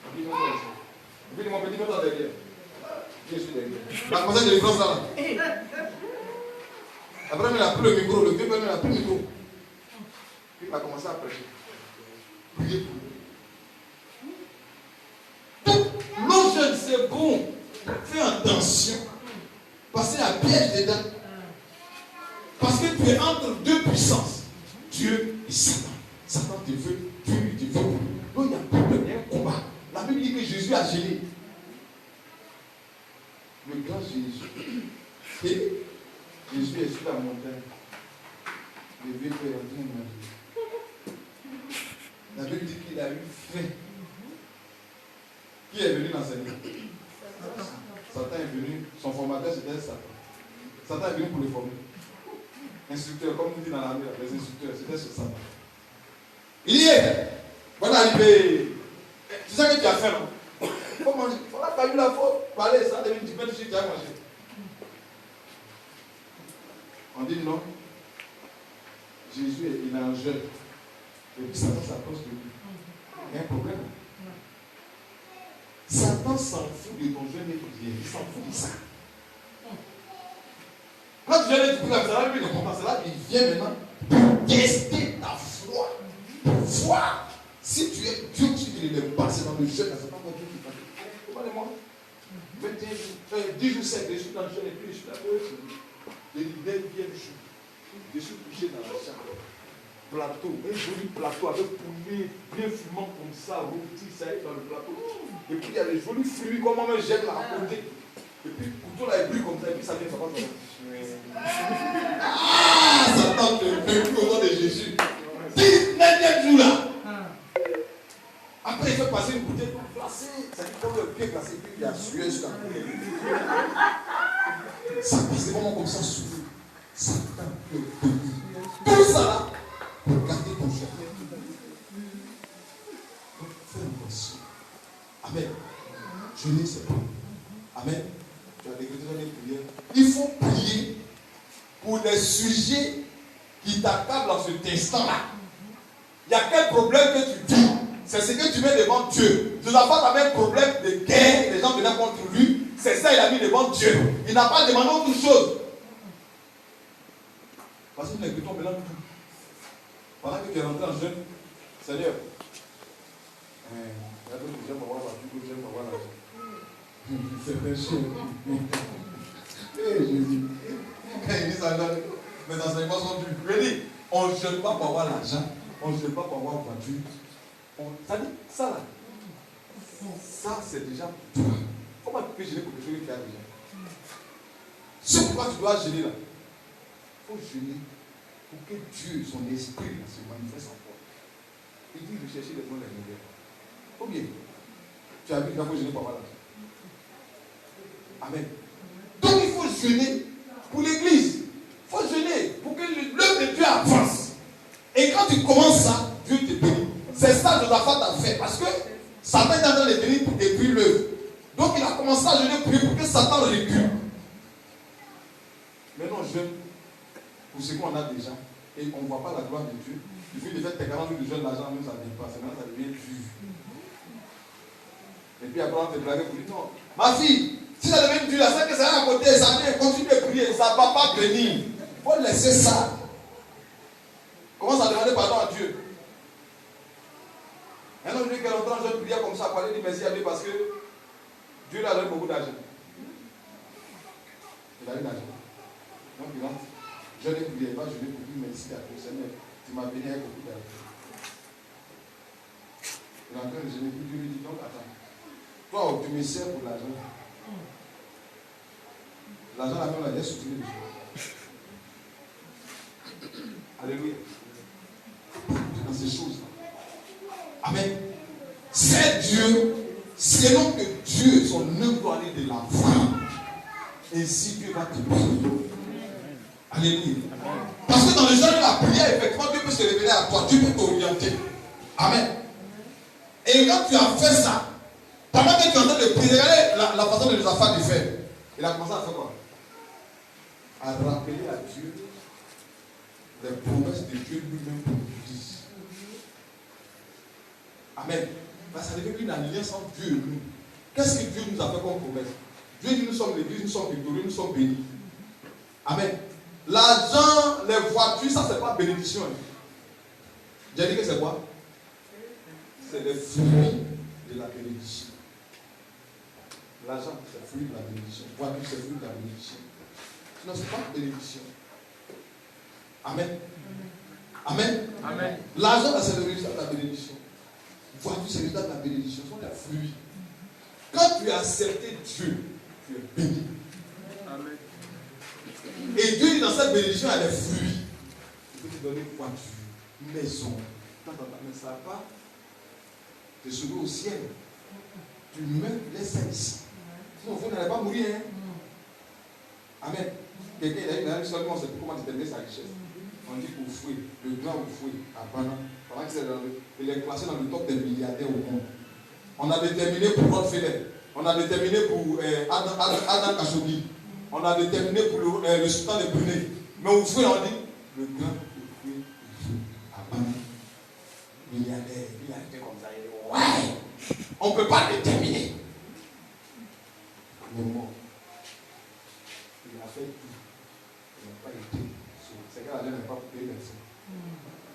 Et puis, mon petit, mets-toi derrière. Je suis derrière. Il a commencé à délivrer ça là. Après, il a pris le micro. Le vieux père, il a pris le micro. Puis, il a commencé à prêcher. Priez pour lui. Donc, nos jeunes, c'est bon. Fais attention. Parce qu'il y a un piège dedans. Parce que tu es entre deux puissances. Dieu et Satan. Satan te veut, Dieu te veut. Donc il y a problème, il y a un combat. La Bible dit que Jésus a gêné. Le grand Jésus. Et Jésus est sur la montagne. Le vieux père est en train de manger. La Bible dit qu'il a eu faim. Qui est venu l'enseigner? Satan est venu, son formateur c'était Satan. Satan est venu pour le former. Instructeur, comme on dit dans l'armée, les instructeurs, c'était ce Satan. Il y est. Voilà, arrivé. Tu sais que tu as faim, non? Faut manger. Voilà, tu as eu la faute. Parler, ça devient du pain de suite, tu as mangé. On dit non. Jésus, il a un jeûne. Et puis Satan s'approche de lui. Il y a un problème. Satan s'en fout de ton jeûne et prière. Il s'en fout de ça. Quand tu viens de tout comme ça, lui, il ne comprend pas cela, il vient maintenant pour tester ta foi. Pour voir si tu es Dieu ou si tu ne l'es pas. C'est dans le jeûne, c'est pas moi Dieu qui parle. Demandez-moi. 21 jours, 10 jours sec, je suis dans le jeûne et puis je suis là. Les leaders viennent jouer. Je suis couché dans la chambre. Plateau, un joli plateau avec poulet bien fumant comme ça, rôti, ça est dans le plateau. Et puis il y a des jolis fruits, comme moi j'aime là à côté. Et puis tout là est brûlé comme ça, et puis ça vient, ça va comme ça. Ah, Satan te veut au nom de Jésus. 19e jour là. Après il fait passer une bouteille pour placer, ça dit comme le pied placé, puis il y a sué jusqu'à ça passe vraiment comme ça sous. Satan te veut. Tout ça là. Pour garder ton chef. Donc, fais attention. Amen. Jeûner, c'est bon. Amen. Tu as décrété dans les prières. Il faut prier pour les sujets qui t'accablent dans cet instant-là. Il y a quel problème que tu dis? C'est ce que tu mets devant Dieu. Tu n'as pas un problème de guerre, les gens venaient contre lui. C'est ça qu'il a mis devant Dieu. Il n'a pas demandé autre chose. Parce que nous écoutons maintenant tout. Pendant que tu es rentré en jeûne, Seigneur, j'aime avoir la voiture, j'aime avoir l'argent. C'est péché. Jésus. Quand il dit ça, mes enseignements sont durs. Je dis, on ne jeûne pas pour avoir l'argent, on ne jeûne pas pour avoir la voiture. Ça dit, ça là, ça c'est déjà pour toi. Comment tu peux gêner pour quelque chose qui a déjà? C'est pourquoi tu dois gêner là. Il faut gêner. Pour que Dieu, son esprit, se manifeste en toi. Il dit de chercher les bons les ou bien, tu as vu qu'il faut jeûner pour avoir l'argent. Amen. Donc il faut jeûner pour l'église. Il faut jeûner pour que l'œuvre de Dieu avance. Et quand tu commences ça, Dieu te bénit. C'est ça que Josaphat a fait. Parce que Satan est en train de bénir pour détruire l'œuvre. Donc il a commencé à jeûner pour que Satan recule. Maintenant, jeûne pour ce qu'on a déjà. Et on ne voit pas la gloire de Dieu. Il suffit de faire tes 40 jours de jeûne, l'argent même ça ne vient pas. C'est maintenant ça devient dur. Et puis après on te blague pour dire non. Ma fille, si ça devient dur, c'est que ça vient à côté, ça vient, continue de prier, ça ne va pas venir. Il faut laisser ça. Commence à demander pardon à Dieu. Un homme dit qu'il est en train de prier comme ça pour aller dire merci à Dieu parce que Dieu lui a donné beaucoup d'argent. Il a eu l'argent. Donc il rentre. Je l'ai prié, je l'ai prié, merci à Dieu, Seigneur. Tu m'as béni avec beaucoup d'argent. Il est en train de jeûner, Dieu lui dit donc attends. Toi, tu me sers pour l'argent. L'argent, la main, on l'a soutenu. Alléluia. Dans ces choses. Amen. C'est Dieu. Selon que Dieu, son œuvre doit aller de l'avant. Ainsi Dieu va te bénir. Alléluia. Parce que dans le genre de la prière, effectivement, Dieu peut se révéler à toi. Dieu peut t'orienter. Amen. Et quand tu as fait ça, pendant que tu es en train de prier, regardez la façon de Josaphat de faire. Il a commencé à faire quoi? À rappeler à Dieu les promesses de Dieu lui-même pour lui. Amen. Parce que ça devient une alliance entre Dieu et nous. Qu'est-ce que Dieu nous a fait comme promesse? Dieu dit nous sommes l'église, nous sommes victorieux, nous sommes bénis. Amen. L'argent, les voitures, ça c'est pas bénédiction. J'ai dit que c'est quoi? C'est les fruits de la bénédiction. L'argent, c'est le fruit de la bénédiction. Voiture, c'est le fruit de la bénédiction. Sinon, ce n'est pas une bénédiction. Amen. Amen. Amen. L'argent, c'est le résultat de la bénédiction. Voiture, c'est le résultat de la bénédiction. Ce sont les fruits. Quand tu as accepté Dieu, tu es béni. Amen. Et Dieu dit dans cette bénédiction, il y a des fruits. Il peut te donner une voiture, une maison. Mais ça ne va pas te sauver au ciel. Tu meurs, laisse ça ici. Sinon, vous n'allez pas mourir. Hein? Amen. Quelqu'un il a une seule, on ne sait plus comment déterminer sa richesse. On dit au fouet, le grand au fouet, à Bana. Pendant qu'il est classé dans le top des milliardaires au monde. On a déterminé pour Rockefeller. On a déterminé pour Adam Khashoggi. On a déterminé pour le sultan de Brunei. Mais au fouet, on dit le grand au fouet, à Bana. Milliardaire, milliardaire comme ça. Ouais! On ne peut pas déterminer. Le mort. Il a fait tout. Il n'a pas été. C'est que la lèvre n'est pas pour les médecins.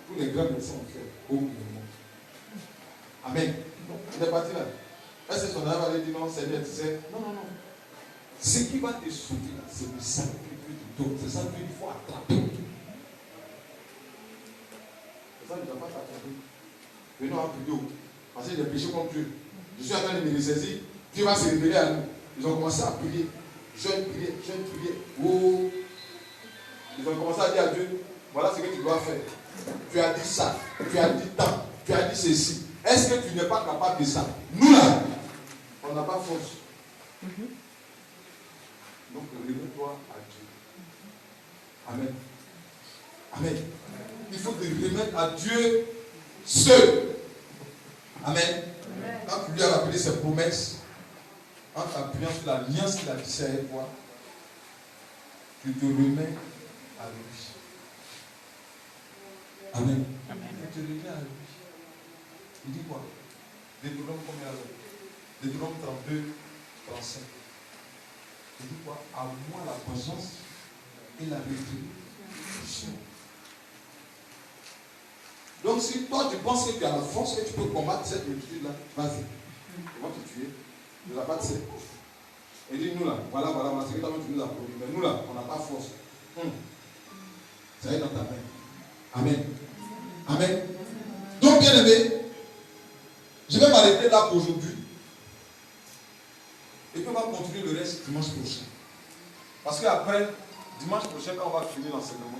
Tous les grands médecins ont fait beaucoup de monde. Amen. Il est parti là. Est-ce que son âme allait dire non, Seigneur, tu sais? Non, non, non. Ce qui va te sauver, c'est le sang que Dieu te donne. C'est ça qu'il faut attraper. C'est ça que tu ne dois pas t'attraper. Venons en plus d'eau. Parce que j'ai péché contre Dieu. Je suis en train de me ressaisir. Dieu va se révéler à nous. Ils ont commencé à prier. Jeune prier. Oh. Ils ont commencé à dire à Dieu, voilà ce que tu dois faire. Tu as dit ça. Tu as dit tant. Tu as dit ceci. Est-ce que tu n'es pas capable de ça? Nous là, on n'a pas force. Donc remets-toi à Dieu. Amen. Amen. Il faut te remettre à Dieu seul. Amen. Quand tu lui as rappelé ses promesses, en t'appuyant sur l'alliance qu'il a tissée avec toi, tu te remets à lui. Amen. Tu te remets à lui. Il dit quoi? Deutéronome combien alors? Deutéronome 32, 35. Il dit quoi? À moi la conscience et la rétribution. Donc si toi tu penses que tu as la force et tu peux combattre cette multitude-là, vas-y. Ils vont te tuer. Ne la pas de cette. Et dit nous là, voilà, c'est que tu nous as produit. Mais nous là, on n'a pas force. Ça est dans ta main. Amen. Amen. Donc bien aimé, je vais m'arrêter là pour aujourd'hui. Et puis on va continuer le reste dimanche prochain. Parce qu'après, dimanche prochain, quand on va finir l'enseignement,